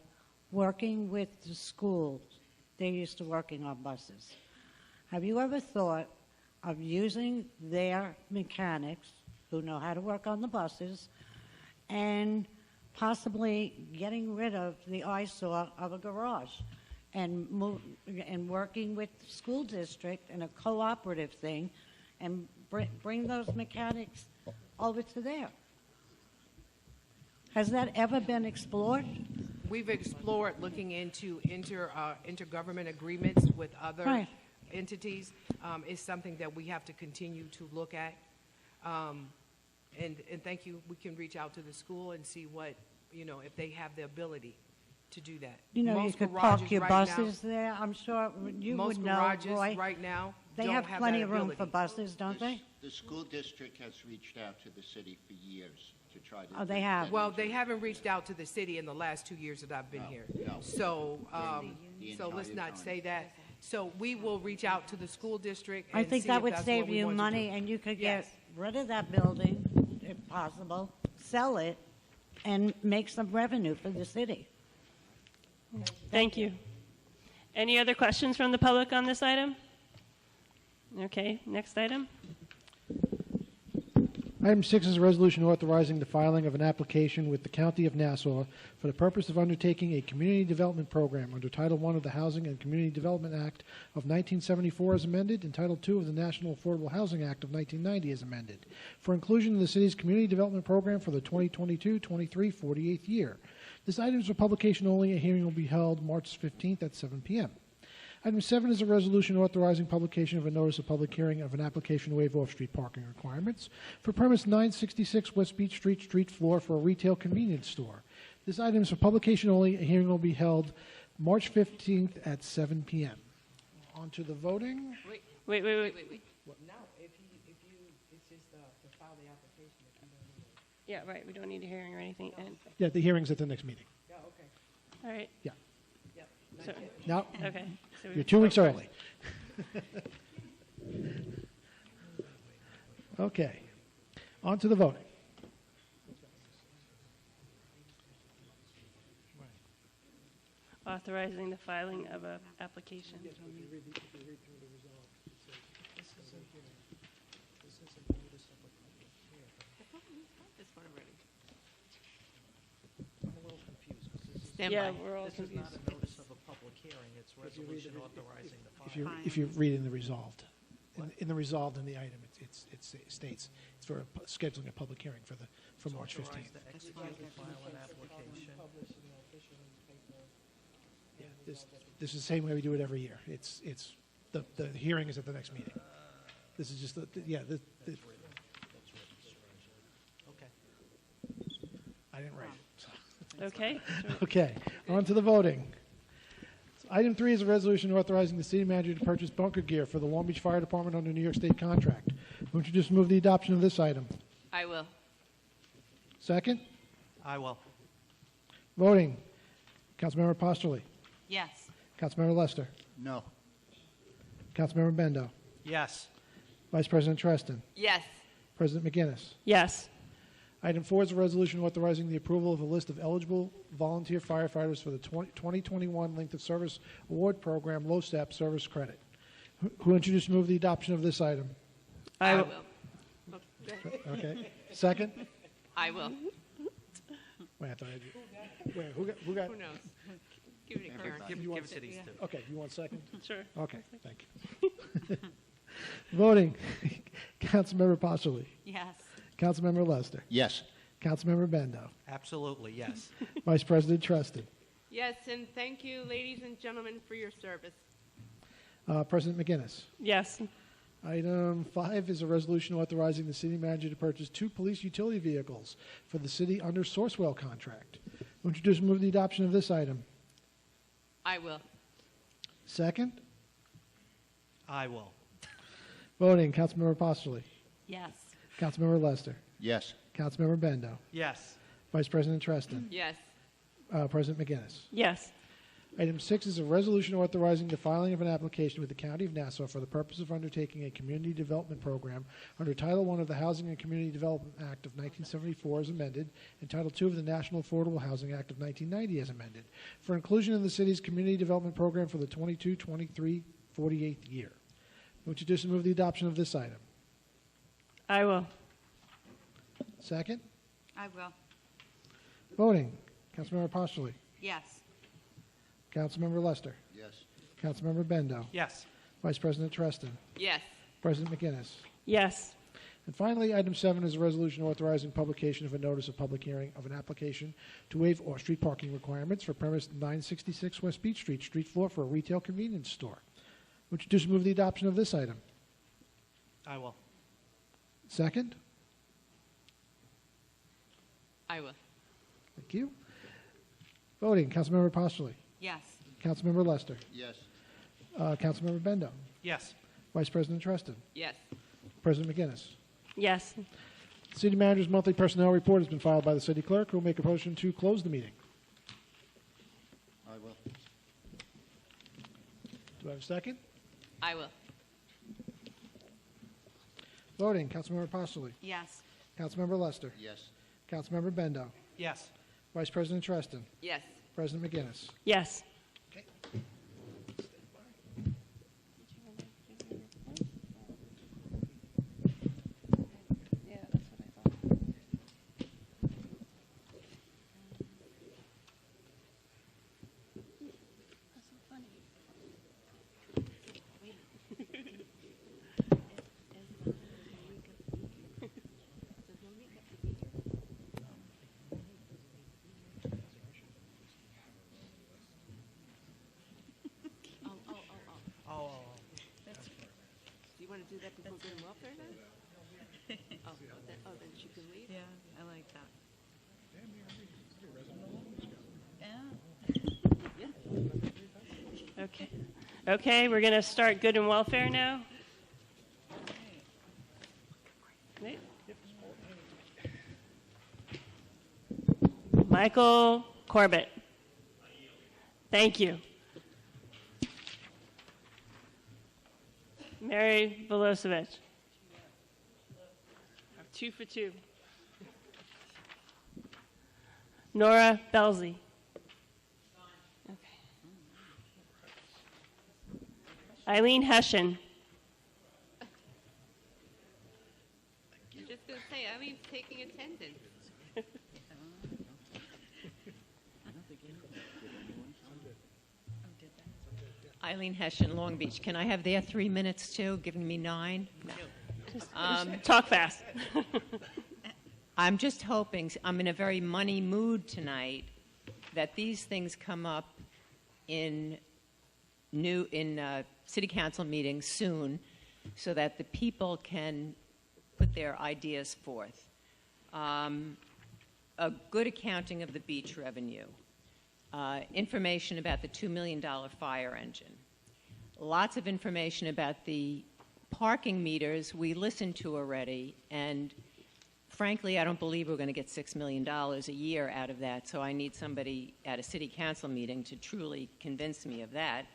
working with the schools? They're used to working on buses. Have you ever thought of using their mechanics who know how to work on the buses and possibly getting rid of the eyesore of a garage and working with the school district in a cooperative thing and bring those mechanics over to there? Has that ever been explored? We've explored looking into intergovernment agreements with other entities. Is something that we have to continue to look at. And thank you. We can reach out to the school and see what, if they have the ability to do that. You could park your buses there. I'm sure you would know, Most garages Roy. right now They don't have have plenty that of room ability. for buses, don't they? The school district has reached out to the city for years to try to... Oh, they have. Well, they haven't reached out to the city in the last 2 years that I've been here. no. So, The so let's entire not time. say that. So we will reach out to the school district I and think see that if would that's save what we you want to money, do. and you could Yes. get rid of that building, if possible, sell it, and make some revenue for the city. Thank you. Any other questions from the public on this item? Okay, next item. Item 6 is a resolution authorizing the filing of an application with the County of Nassau for the purpose of undertaking a community development program under Title I of the Housing and Community Development Act of 1974 as amended and Title II of the National Affordable Housing Act of 1990 as amended for inclusion in the city's community development program for the 2022-23 48th year. This item is for publication only. A hearing will be held March 15th at 7 p.m. Item 7 is a resolution authorizing publication of a notice of public hearing of an application to waive off-street parking requirements for premise 966 West Beach Street, street floor for a retail convenience store. This item is for publication only. A hearing will be held March 15th at 7 p.m. On to the voting. Wait. No, if you, it's just to file the application if you don't need it. Yeah, right. We don't need a hearing or anything. And, Yeah, the hearing's at the next meeting. Yeah, okay. all right. Yeah. Yep. So, Now, okay. So you're 2 weeks early. Okay. On to the voting. authorizing the filing of an application. Stand Yeah, by. we're all This is confused. not a notice of a public hearing, it's resolution authorizing the filing. If you read in the resolved, in the resolved in the item, it states it's for scheduling a public hearing for March 15th. Authorized to execute and file an application. Yeah, this is the same way we do it every year. It's the hearing is at the next meeting. This is just Okay. I didn't write it. Okay. Okay, on to the voting. So item 3 is a resolution authorizing the city manager to purchase bunker gear for the Long Beach Fire Department under New York State contract. Won't you just move the adoption of this item? I will. Second? I will. Voting. Councilmember Posterly. Yes. Councilmember Lester. No. Councilmember Bendo. Yes. Vice President Treston. Yes. President McGinnis. Yes. Item 4 is a resolution authorizing the approval of a list of eligible volunteer firefighters for the 2021 Length of Service Award Program LOSAP Service Credit. Who introduced and move the adoption of this item? I will. Okay. Second? I will. Wait, I thought I did. Wait, who got? Who knows? Give it a Karen. Give You want it to these two. Okay, you want second? Sure. Okay, thank you. Voting. Councilmember Posterly. Yes. Councilmember Lester. Yes. Councilmember Bendo. Absolutely, yes. Vice President Treston. Yes, and thank you, ladies and gentlemen, for your service. President McGinnis. Yes. Item 5 is a resolution authorizing the city manager to purchase 2 police utility vehicles for the city under Sourcewell contract. Won't you just move the adoption of this item? I will. Second? I will. Voting. Councilmember Posterly. Yes. Councilmember Lester. Yes. Councilmember Bendo. Yes. Vice President Treston. Yes. President McGinnis. Yes. Item 6 is a resolution authorizing the filing of an application with the County of Nassau for the purpose of undertaking a community development program under Title I of the Housing and Community Development Act of 1974 as amended and Title II of the National Affordable Housing Act of 1990 as amended for inclusion in the city's community development program for the 22-23 48th year. Would you just move the adoption of this item? I will. Second? I will. Voting. Councilmember Posterly. Yes. Councilmember Lester. Yes. Councilmember Bendo. Yes. Vice President Treston. Yes. President McGinnis. Yes. And finally, item 7 is a resolution authorizing publication of a notice of public hearing of an application to waive off-street parking requirements for premise 966 West Beach Street, street floor for a retail convenience store. Would you just move the adoption of this item? I will. Second? I will. Thank you. Voting. Councilmember Posterly. Yes. Councilmember Lester. Yes. Councilmember Bendo. Yes. Vice President Treston. Yes. President McGinnis. Yes. City Manager's monthly personnel report has been filed by the City Clerk, who will make a motion to close the meeting. I will. Do I have a second? I will. Voting. Councilmember Posterly. Yes. Councilmember Lester. Yes. Councilmember Bendo. Yes. Vice President Treston. Yes. President McGinnis. Yes. want to do that before good and welfare then? Then she can leave? Yeah, I like that. Okay. Okay, we're going to start good and welfare now. Right. Michael Corbett. Thank you. Mary Velosevich. 2 for 2. Nora Belzy. Okay. Eileen Hession. I'm just going to say, Eileen's taking attendance. Eileen Hession, Long Beach. Can I have their 3 minutes too, giving me 9? No. Talk fast. I'm just hoping, I'm in a very money mood tonight, that these things come up in city council meetings soon so that the people can put their ideas forth. A good accounting of the beach revenue. Information about the $2 million fire engine. Lots of information about the parking meters we listened to already, and frankly, I don't believe we're going to get $6 million a year out of that, so I need somebody at a city council meeting to truly convince me of that.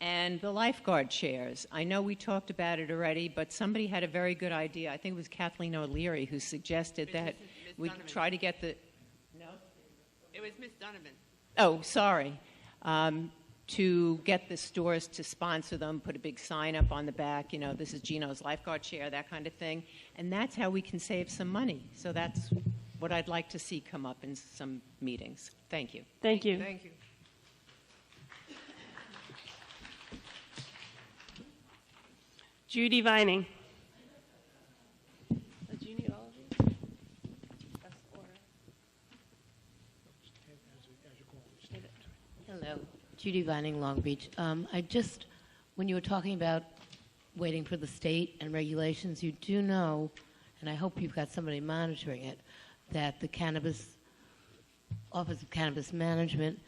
And the lifeguard chairs. I know we talked about it already, but somebody had a very good idea. I think it was Kathleen O'Leary who suggested that we try to get the... No? It was Miss Donovan. Oh, sorry. To get the stores to sponsor them, put a big sign up on the back, you know, this is Gino's lifeguard chair, that kind of thing. And that's how we can save some money. So that's what I'd like to see come up in some meetings. Thank you. Thank you. Thank you. Judy Vining. Do you need all of these? Hello, Judy Vining, Long Beach. When you were talking about waiting for the state and regulations, you do know, and I hope you've got somebody monitoring it, that the Office of Cannabis Management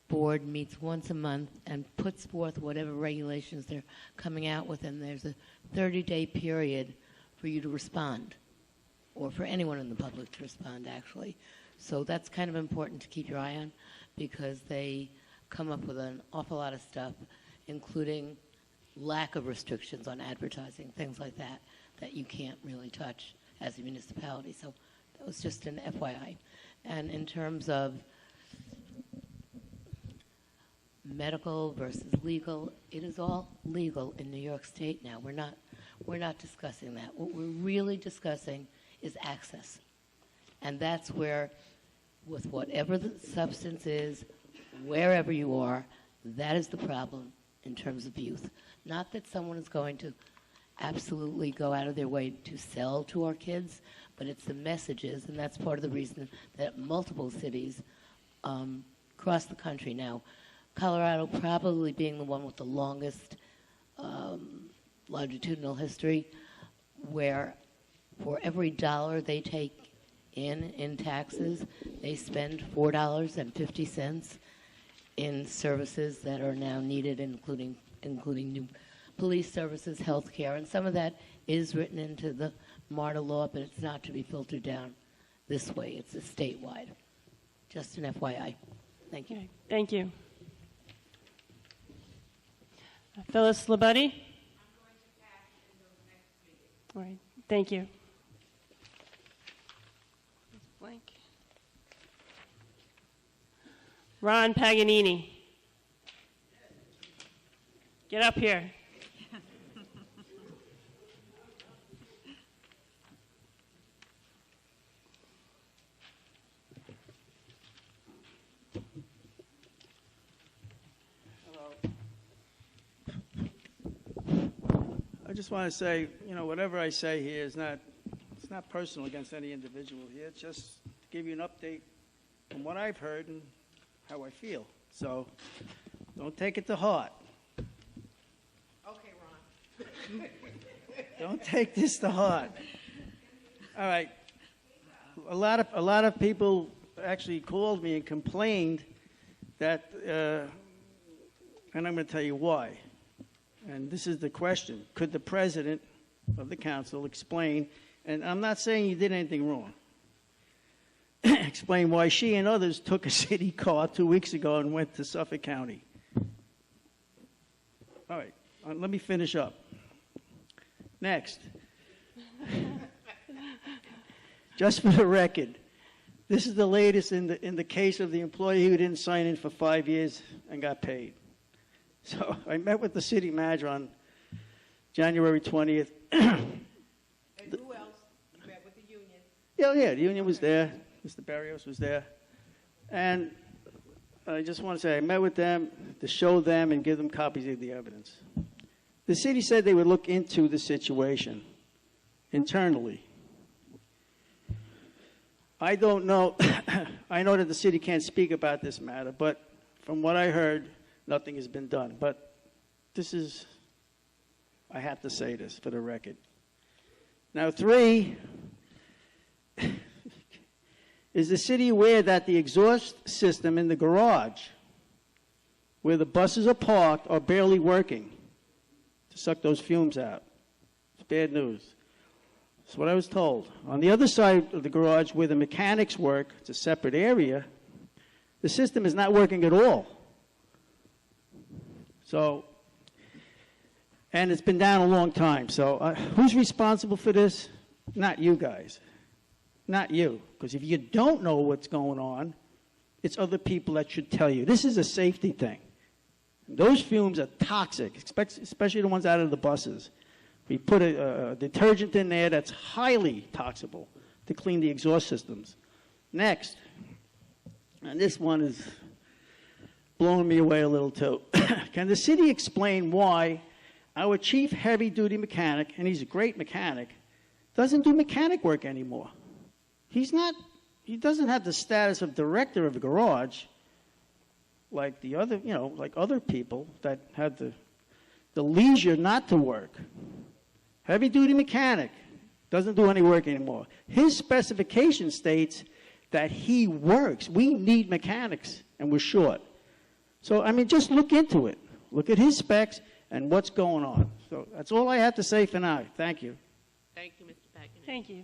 Board meets once a month and puts forth whatever regulations they're coming out with, and there's a 30-day period for you to respond, or for anyone in the public to respond, actually. So that's kind of important to keep your eye on, because they come up with an awful lot of stuff, including lack of restrictions on advertising, things like that, that you can't really touch as a municipality. So that was just an FYI. And in terms of medical versus legal, it is all legal in New York State now. We're not discussing that. What we're really discussing is access. And that's where, with whatever the substance is, wherever you are, that is the problem in terms of youth. Not that someone is going to absolutely go out of their way to sell to our kids, but it's the messages, and that's part of the reason that multiple cities across the country now, Colorado probably being the one with the longest longitudinal history, where for every dollar they take in taxes, they spend $4.50 in services that are now needed, including new police services, health care, and some of that is written into the MARTA law, but it's not to be filtered down this way. It's a statewide. Just an FYI. Thank you. Okay. Thank you. Phyllis Labuddy? All right. Thank you. Blank. Ron Paganini. Get up here. I just want to say, whatever I say here it's not personal against any individual here. It's just to give you an update from what I've heard and how I feel. So don't take it to heart. Okay, Ron. Don't take this to heart. All right. A lot of people actually called me and complained that, and I'm going to tell you why. And this is the question. Could the president of the council explain, and I'm not saying you did anything wrong, explain why she and others took a city car 2 weeks ago and went to Suffolk County? All right. Let me finish up. Next. Just for the record, this is the latest in the case of the employee who didn't sign in for 5 years and got paid. So I met with the city manager on January 20th. And who else? You met with the union? Yeah, the union was there. Mr. Barrios was there. And I just want to say I met with them to show them and give them copies of the evidence. The city said they would look into the situation internally. I don't know. I know that the city can't speak about this matter, but from what I heard, nothing has been done. But this is, I have to say this for the record. Now, 3, is the city aware that the exhaust system in the garage where the buses are parked are barely working to suck those fumes out? It's bad news. That's what I was told. On the other side of the garage where the mechanics work, it's a separate area, the system is not working at all. So, and it's been down a long time. So who's responsible for this? Not you guys. Not you. Because if you don't know what's going on, it's other people that should tell you. This is a safety thing. Those fumes are toxic, especially the ones out of the buses. We put a detergent in there that's highly toxic to clean the exhaust systems. Next, and this one is blowing me away a little too. Can the city explain why our chief heavy-duty mechanic, and he's a great mechanic, doesn't do mechanic work anymore? He doesn't have the status of director of the garage like the other, like other people that have the leisure not to work. Heavy-duty mechanic doesn't do any work anymore. His specification states that he works. We need mechanics, and we're short. So, I mean, just look into it. Look at his specs and what's going on. So that's all I have to say for now. Thank you. Thank you, Mr. Packard. Thank you.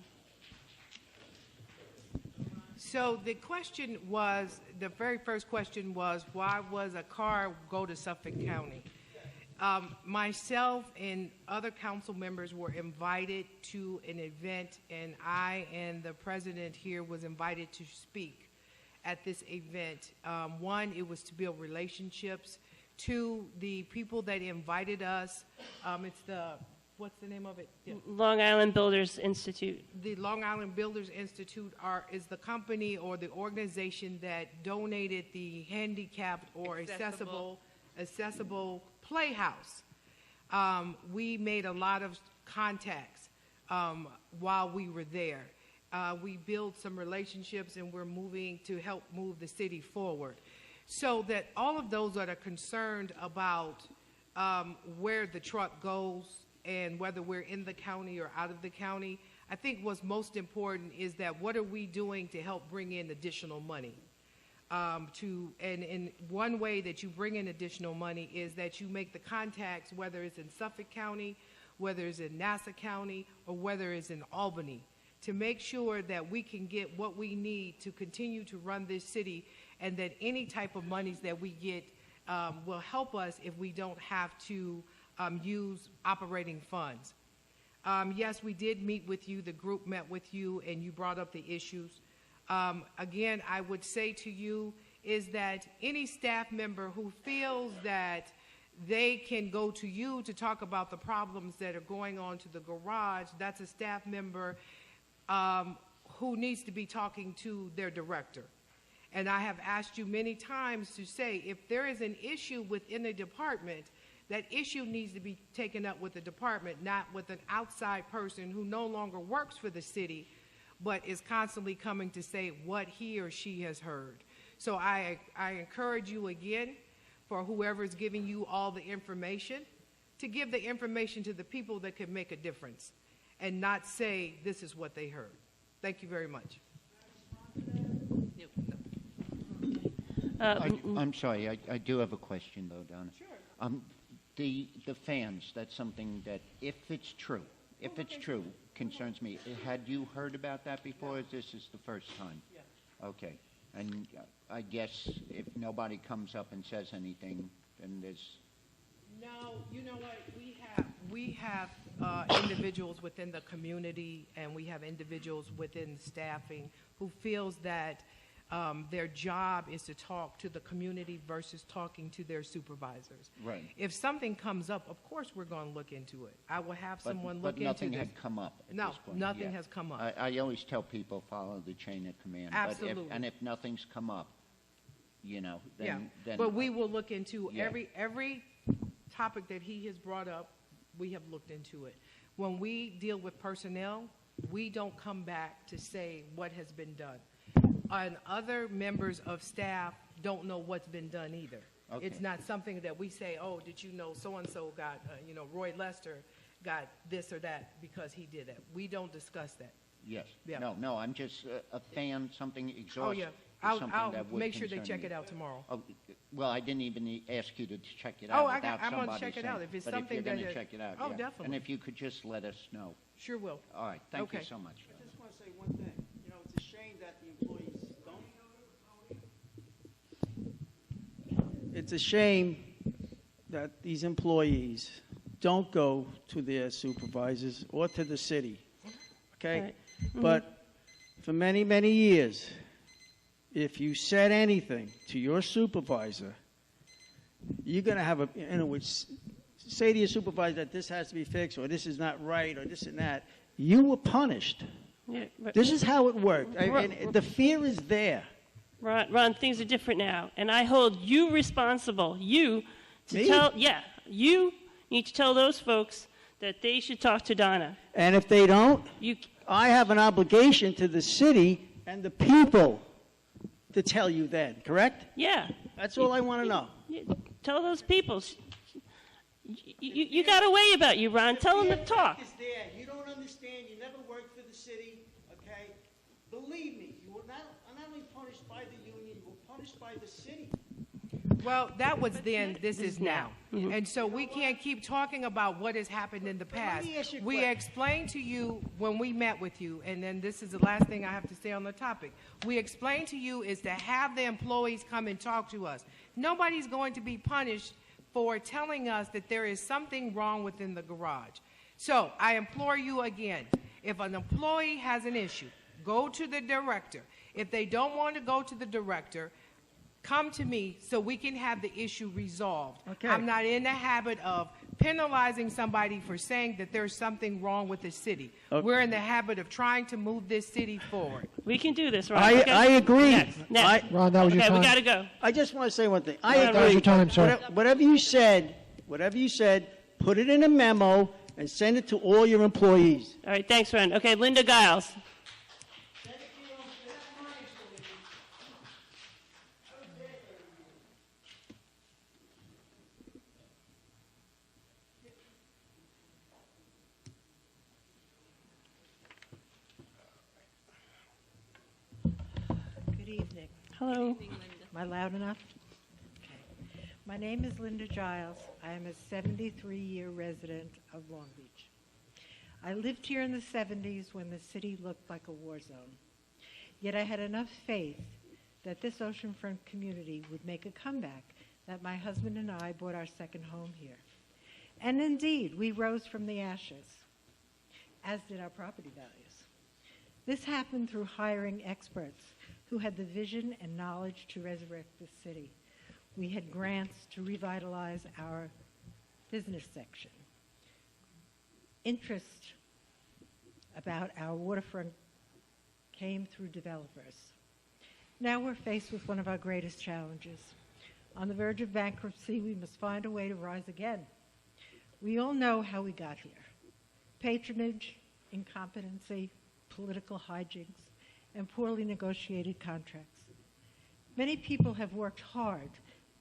So the question was, the very first question was, why was a car go to Suffolk County? Myself and other council members were invited to an event, and I and the president here was invited to speak at this event. 1, it was to build relationships. 2, the people that invited us, it's the, what's the name of it? Long Island Builders Institute. The Long Island Builders Institute is the company or the organization that donated the handicapped or accessible playhouse. We made a lot of contacts while we were there. We built some relationships, and we're moving to help move the city forward. So that all of those that are concerned about where the truck goes and whether we're in the county or out of the county, I think what's most important is that what are we doing to help bring in additional money? And one way that you bring in additional money is that you make the contacts, whether it's in Suffolk County, whether it's in Nassau County, or whether it's in Albany, to make sure that we can get what we need to continue to run this city, and that any type of monies that we get will help us if we don't have to use operating funds. Yes, we did meet with you. The group met with you, and you brought up the issues. Again, I would say to you is that any staff member who feels that they can go to you to talk about the problems that are going on to the garage, that's a staff member who needs to be talking to their director. And I have asked you many times to say, if there is an issue within a department, that issue needs to be taken up with the department, not with an outside person who no longer works for the city, but is constantly coming to say what he or she has heard. So I encourage you again, for whoever is giving you all the information, to give the information to the people that could make a difference and not say this is what they heard. Thank you very much. I'm sorry, I do have a question, though, Donna. Sure. The fans, that's something that, if it's true, concerns me. Had you heard about that before, or this is the first time? Yes. Okay. And I guess if nobody comes up and says anything, then there's... No, you know what? We have individuals within the community, and we have individuals within staffing who feels that their job is to talk to the community versus talking to their supervisors. Right. If something comes up, of course we're going to look into it. I will have someone look into this. But nothing had come up at No, this point. nothing has come up. I always tell people follow the chain of command. Absolutely. But if nothing's come up, you know, then... But we will look into Yeah. every topic that he has brought up. We have looked into it. When we deal with personnel, we don't come back to say what has been done. And other members of staff don't know what's been done either. Okay. It's not something that we say, oh, did you know so-and-so got, Roy Lester got this or that because he did that. We don't discuss that. Yes. Yeah. No, I'm just a fan, something exhausting. Oh, yeah. I'll make sure they check it out tomorrow. Oh, well, I didn't even ask you to check it Oh, out. I'm going to check it out. If it's something that... But if you're going that... to check it out, Oh, yeah. definitely. And if you could just let us know. Sure will. All right. Thank you so much. I just want to say one thing. You know, it's a shame that the employees don't. It's a shame that these employees don't go to their supervisors or to the city. Okay? Right. Mm-hmm. But for many, many years, if you said anything to your supervisor, you're going to have a, say to your supervisor that this has to be fixed or this is not right or this and that, you were punished. Yeah, This is how it worked. And the fear is there. Ron, things are different now, and I hold you responsible. You Me? you need to tell those folks that they should talk to Donna. And if they don't, I have an obligation to the city and the people to tell you then, correct? Yeah. That's all I want to know. Tell those people. You got a way about you, Ron. Tell them to talk. Is there. You don't understand. You never worked for the city, okay? Believe me, you were not only punished by the union, you were punished by the city. Well, that was then, this is now. Mm-hmm. And so we can't keep talking about what has happened in the past. We explained to you when we met with you, and then this is the last thing I have to say on the topic. We explained to you is to have the employees come and talk to us. Nobody's going to be punished for telling us that there is something wrong within the garage. So I implore you again, if an employee has an issue, go to the director. If they don't want to go to the director, come to me so we can have the issue resolved. Okay. I'm not in the habit of penalizing somebody for saying that there's something wrong with the city. Okay. We're in the habit of trying to move this city forward. We can do this, Ron. I agree. Next. Ron, that was your time. Okay, we got to go. I just want to say one thing. I agree. That was your time, sir. Whatever you said, put it in a memo and send it to all your employees. All right, thanks, Ron. Okay, Linda Giles. Good evening. Hello. Good evening, Linda. Am I loud enough? Okay. My name is Linda Giles. I am a 73-year resident of Long Beach. I lived here in the 70s when the city looked like a war zone. Yet I had enough faith that this oceanfront community would make a comeback that my husband and I bought our second home here. And indeed, we rose from the ashes, as did our property values. This happened through hiring experts who had the vision and knowledge to resurrect the city. We had grants to revitalize our business section. Interest about our waterfront came through developers. Now we're faced with one of our greatest challenges. On the verge of bankruptcy, we must find a way to rise again. We all know how we got here. Patronage, incompetency, political hijinks, and poorly negotiated contracts. Many people have worked hard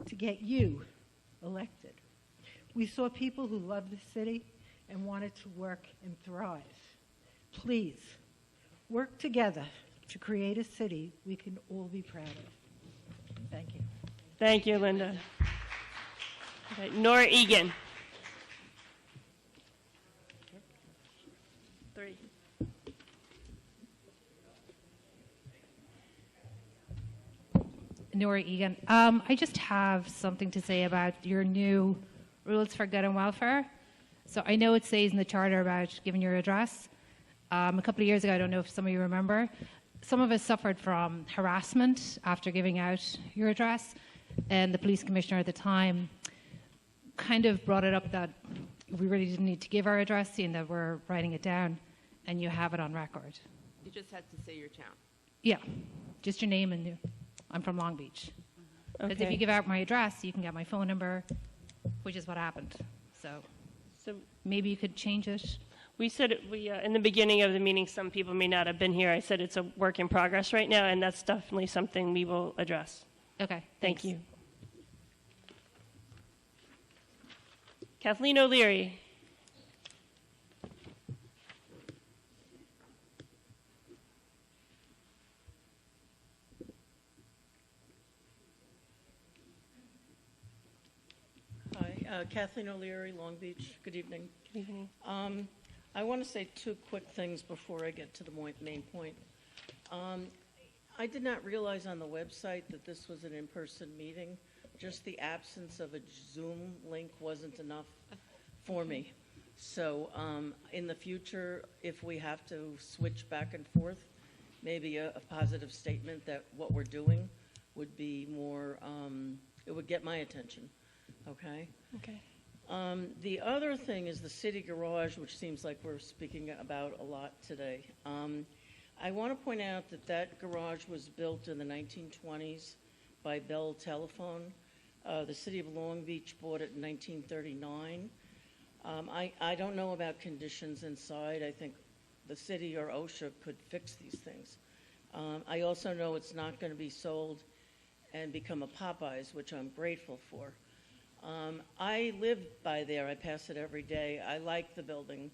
to get you elected. We saw people who loved the city and wanted to work and thrive. Please, work together to create a city we can all be proud of. Thank you. Thank you, Linda. Okay, Nora Egan. 3. Nora Egan. I just have something to say about your new rules for good and welfare. So I know it says in the charter about giving your address. A couple of years ago, I don't know if some of you remember, some of us suffered from harassment after giving out your address, and the police commissioner at the time kind of brought it up that we really didn't need to give our address, seeing that we're writing it down, and you have it on record. You just had to say your town. Yeah, just your name, and I'm from Long Beach. Because if Okay. you give out my address, you can get my phone number, which is what happened. So maybe you could change it. We said in the beginning of the meeting, some people may not have been here. I said it's a work in progress right now, and that's definitely something we will address. Okay. Thank you. Kathleen O'Leary. Hi, Kathleen O'Leary, Long Beach. Good evening. Good evening. I want to say two quick things before I get to the main point. I did not realize on the website that this was an in-person meeting. Just the absence of a Zoom link wasn't enough for me. So in the future, if we have to switch back and forth, maybe a positive statement that what we're doing would be more, it would get my attention. Okay? Okay. The other thing is the city garage, which seems like we're speaking about a lot today. I want to point out that that garage was built in the 1920s by Bell Telephone. The city of Long Beach bought it in 1939. I don't know about conditions inside. I think the city or OSHA could fix these things. I also know it's not going to be sold and become a Popeyes, which I'm grateful for. I live by there. I pass it every day. I like the building.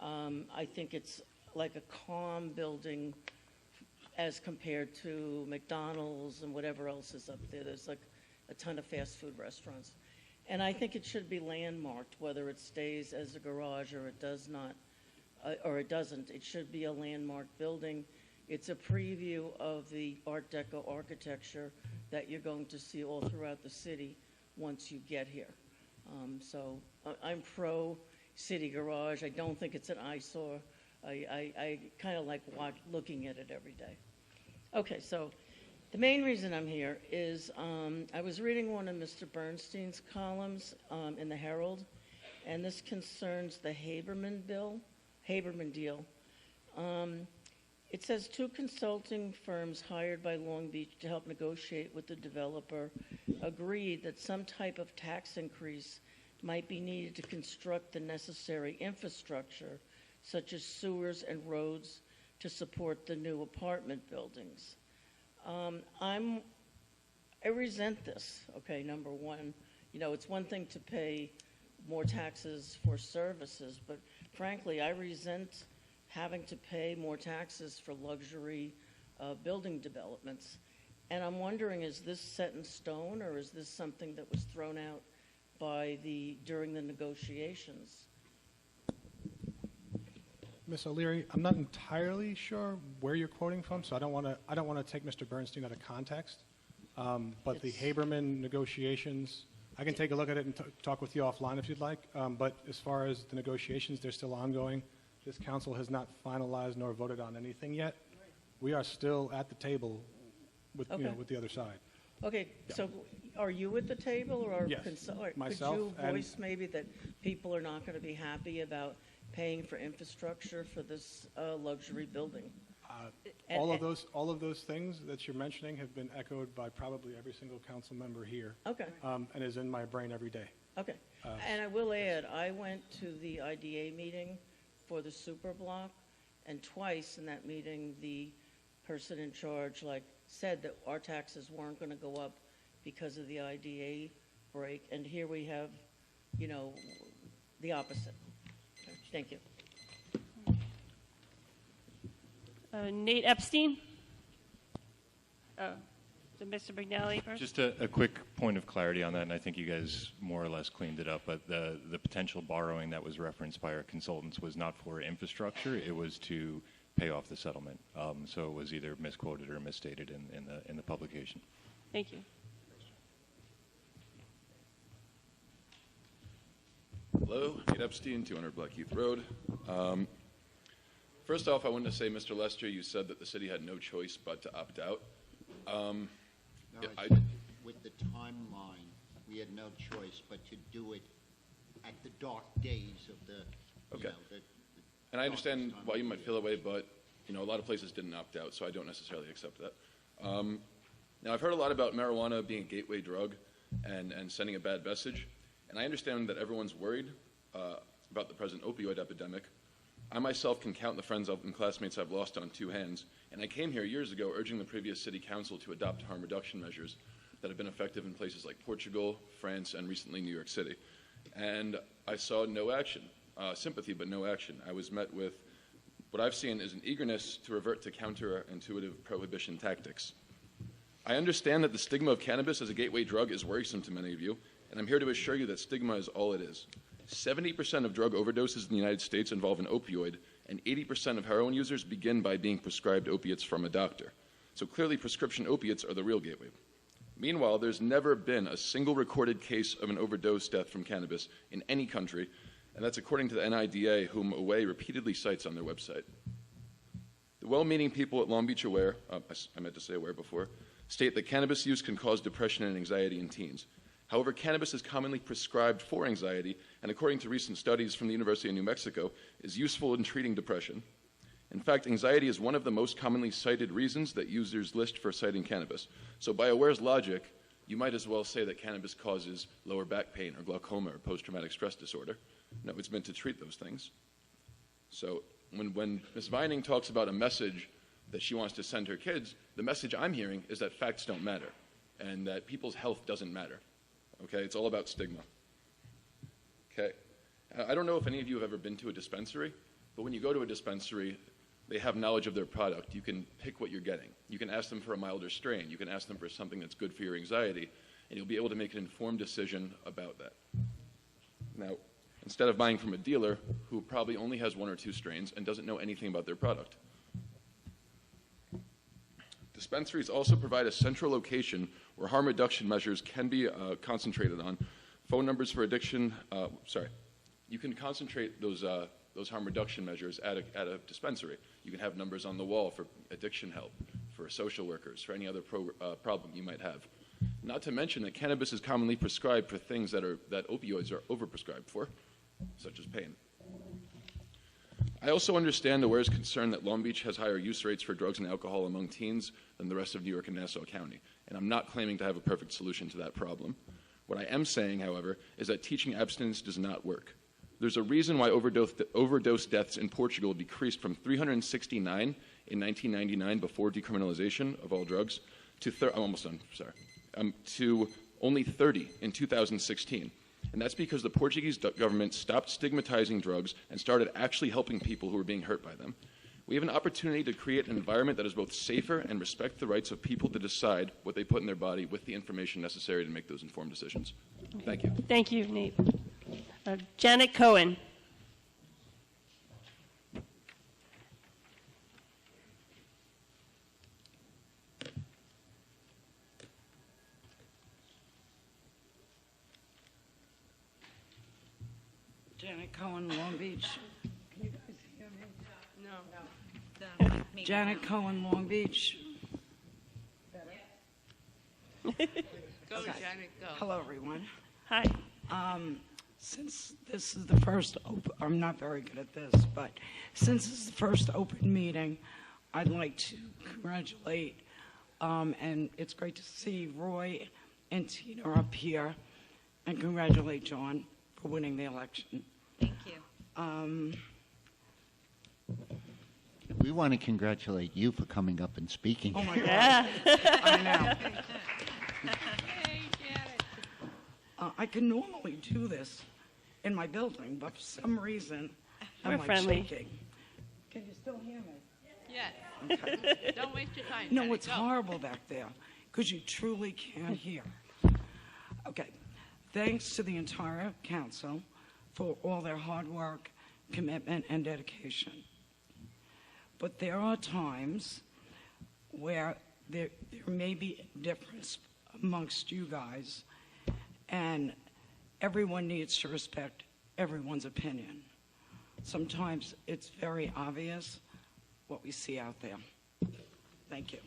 I think it's like a calm building as compared to McDonald's and whatever else is up there. There's like a ton of fast food restaurants. And I think it should be landmarked, whether it stays as a garage or it does not, or it doesn't. It should be a landmark building. It's a preview of the Art Deco architecture that you're going to see all throughout the city once you get here. So I'm pro city garage. I don't think it's an eyesore. I kind of like looking at it every day. Okay, so the main reason I'm here is I was reading one of Mr. Bernstein's columns in the Herald, and this concerns the Haberman deal. It says 2 consulting firms hired by Long Beach to help negotiate with the developer agreed that some type of tax increase might be needed to construct the necessary infrastructure, such as sewers and roads, to support the new apartment buildings. I resent this, okay, number one. You know, it's one thing to pay more taxes for services, but frankly, I resent having to pay more taxes for luxury building developments. And I'm wondering, is this set in stone, or is this something that was thrown out during the negotiations? Ms. O'Leary, I'm not entirely sure where you're quoting from, so I don't want to take Mr. Bernstein out of context. But the Haberman negotiations, I can take a look at it and talk with you offline if you'd like. But as far as the negotiations, they're still ongoing. This council has not finalized nor voted on anything yet. We are still at the table with, Okay. With the other side. Okay, so are you at the table, or Yes, myself could you and- voice maybe that people are not going to be happy about paying for infrastructure for this luxury building? All of those things that you're mentioning have been echoed by probably every single council member here. Okay. And is in my brain every day. Okay. And I will add, I went to the IDA meeting for the super block, and twice in that meeting, the person in charge said that our taxes weren't going to go up because of the IDA break. And here we have you know, the opposite. Thank you. Nate Epstein? Oh, is it Mr. McNally first? Just a quick point of clarity on that, and I think you guys more or less cleaned it up, but the potential borrowing that was referenced by our consultants was not for infrastructure, it was to pay off the settlement. So it was either misquoted or misstated in the publication. Thank you. Hello, Nate Epstein, 200 Blackheath Road. First off, I wanted to say, Mr. Lester, you said that the city had no choice but to opt out. No, I said with the timeline, we had no choice but to do it at the dark days of the, Okay. And I understand why you might feel that way, but you know, a lot of places didn't opt out, so I don't necessarily accept that. Now, I've heard a lot about marijuana being a gateway drug and sending a bad message, and I understand that everyone's worried about the present opioid epidemic. I myself can count the friends and classmates I've lost on two hands, and I came here years ago urging the previous city council to adopt harm reduction measures that have been effective in places like Portugal, France, and recently New York City. And I saw no action, sympathy but no action. I was met with what I've seen is an eagerness to revert to counterintuitive prohibition tactics. I understand that the stigma of cannabis as a gateway drug is worrisome to many of you, and I'm here to assure you that stigma is all it is. 70% of drug overdoses in the United States involve an opioid, and 80% of heroin users begin by being prescribed opiates from a doctor. So clearly prescription opiates are the real gateway. Meanwhile, there's never been a single recorded case of an overdose death from cannabis in any country, and that's according to the NIDA, whom OA repeatedly cites on their website. The well-meaning people at LongBeachCOA, I meant to say aware before, state that cannabis use can cause depression and anxiety in teens. However, cannabis is commonly prescribed for anxiety, and according to recent studies from the University of New Mexico, is useful in treating depression. In fact, anxiety is one of the most commonly cited reasons that users list for citing cannabis. So by Aware's logic, you might as well say that cannabis causes lower back pain or glaucoma or post-traumatic stress disorder. No, it's meant to treat those things. So when Ms. Vining talks about a message that she wants to send her kids, the message I'm hearing is that facts don't matter and that people's health doesn't matter. Okay, it's all about stigma. Okay, I don't know if any of you have ever been to a dispensary, but when you go to a dispensary, they have knowledge of their product. You can pick what you're getting. You can ask them for a milder strain. You can ask them for something that's good for your anxiety, and you'll be able to make an informed decision about that. Now, instead of buying from a dealer who probably only has one or two strains and doesn't know anything about their product. Dispensaries also provide a central location where harm reduction measures can be concentrated on. Phone numbers for addiction, you can concentrate those harm reduction measures at a dispensary. You can have numbers on the wall for addiction help, for social workers, for any other problem you might have. Not to mention that cannabis is commonly prescribed for things that opioids are overprescribed for, such as pain. I also understand Aware's concern that Long Beach has higher use rates for drugs and alcohol among teens than the rest of New York and Nassau County, and I'm not claiming to have a perfect solution to that problem. What I am saying, however, is that teaching abstinence does not work. There's a reason why overdose deaths in Portugal decreased from 369 in 1999 before decriminalization of all drugs to to only 30 in 2016. And that's because the Portuguese government stopped stigmatizing drugs and started actually helping people who were being hurt by them. We have an opportunity to create an environment that is both safer and respect the rights of people to decide what they put in their body with the information necessary to make those informed decisions. Thank you. Thank you, Nate. Janet Cohen. Janet Cohen, Long Beach. Can you guys hear me? No. Janet Cohen, Long Beach. Go, Okay. Janet, go. Hello, everyone. Hi. Since this is the first I'm not very good at this, but since this is the first open meeting, I'd like to congratulate, and it's great to see Roy and Tina up here, and congratulate John for winning the election. Thank you. We want to congratulate you for coming up and speaking. Oh, my God. I know. I can normally do this, in my building, but for some reason, We're I'm like friendly. shaking. Can you still hear me? Yes. Okay. Don't waste your time. No, Patty. it's Go. horrible back there because you truly can't hear. Okay. Thanks to the entire council for all their hard work, commitment, and dedication. But there are times where there may be a difference amongst you guys, and everyone needs to respect everyone's opinion. Sometimes it's very obvious what we see out there. Thank you.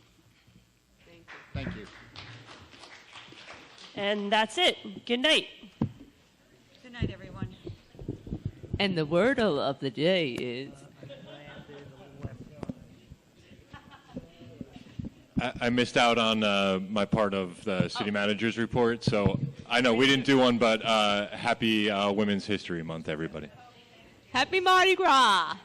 Thank you. And that's it. Good night. Good night, everyone. And the word of the day is... I missed out on my part of the city manager's report, so I know we didn't do one, but happy Women's History Month, everybody. Happy Mardi Gras!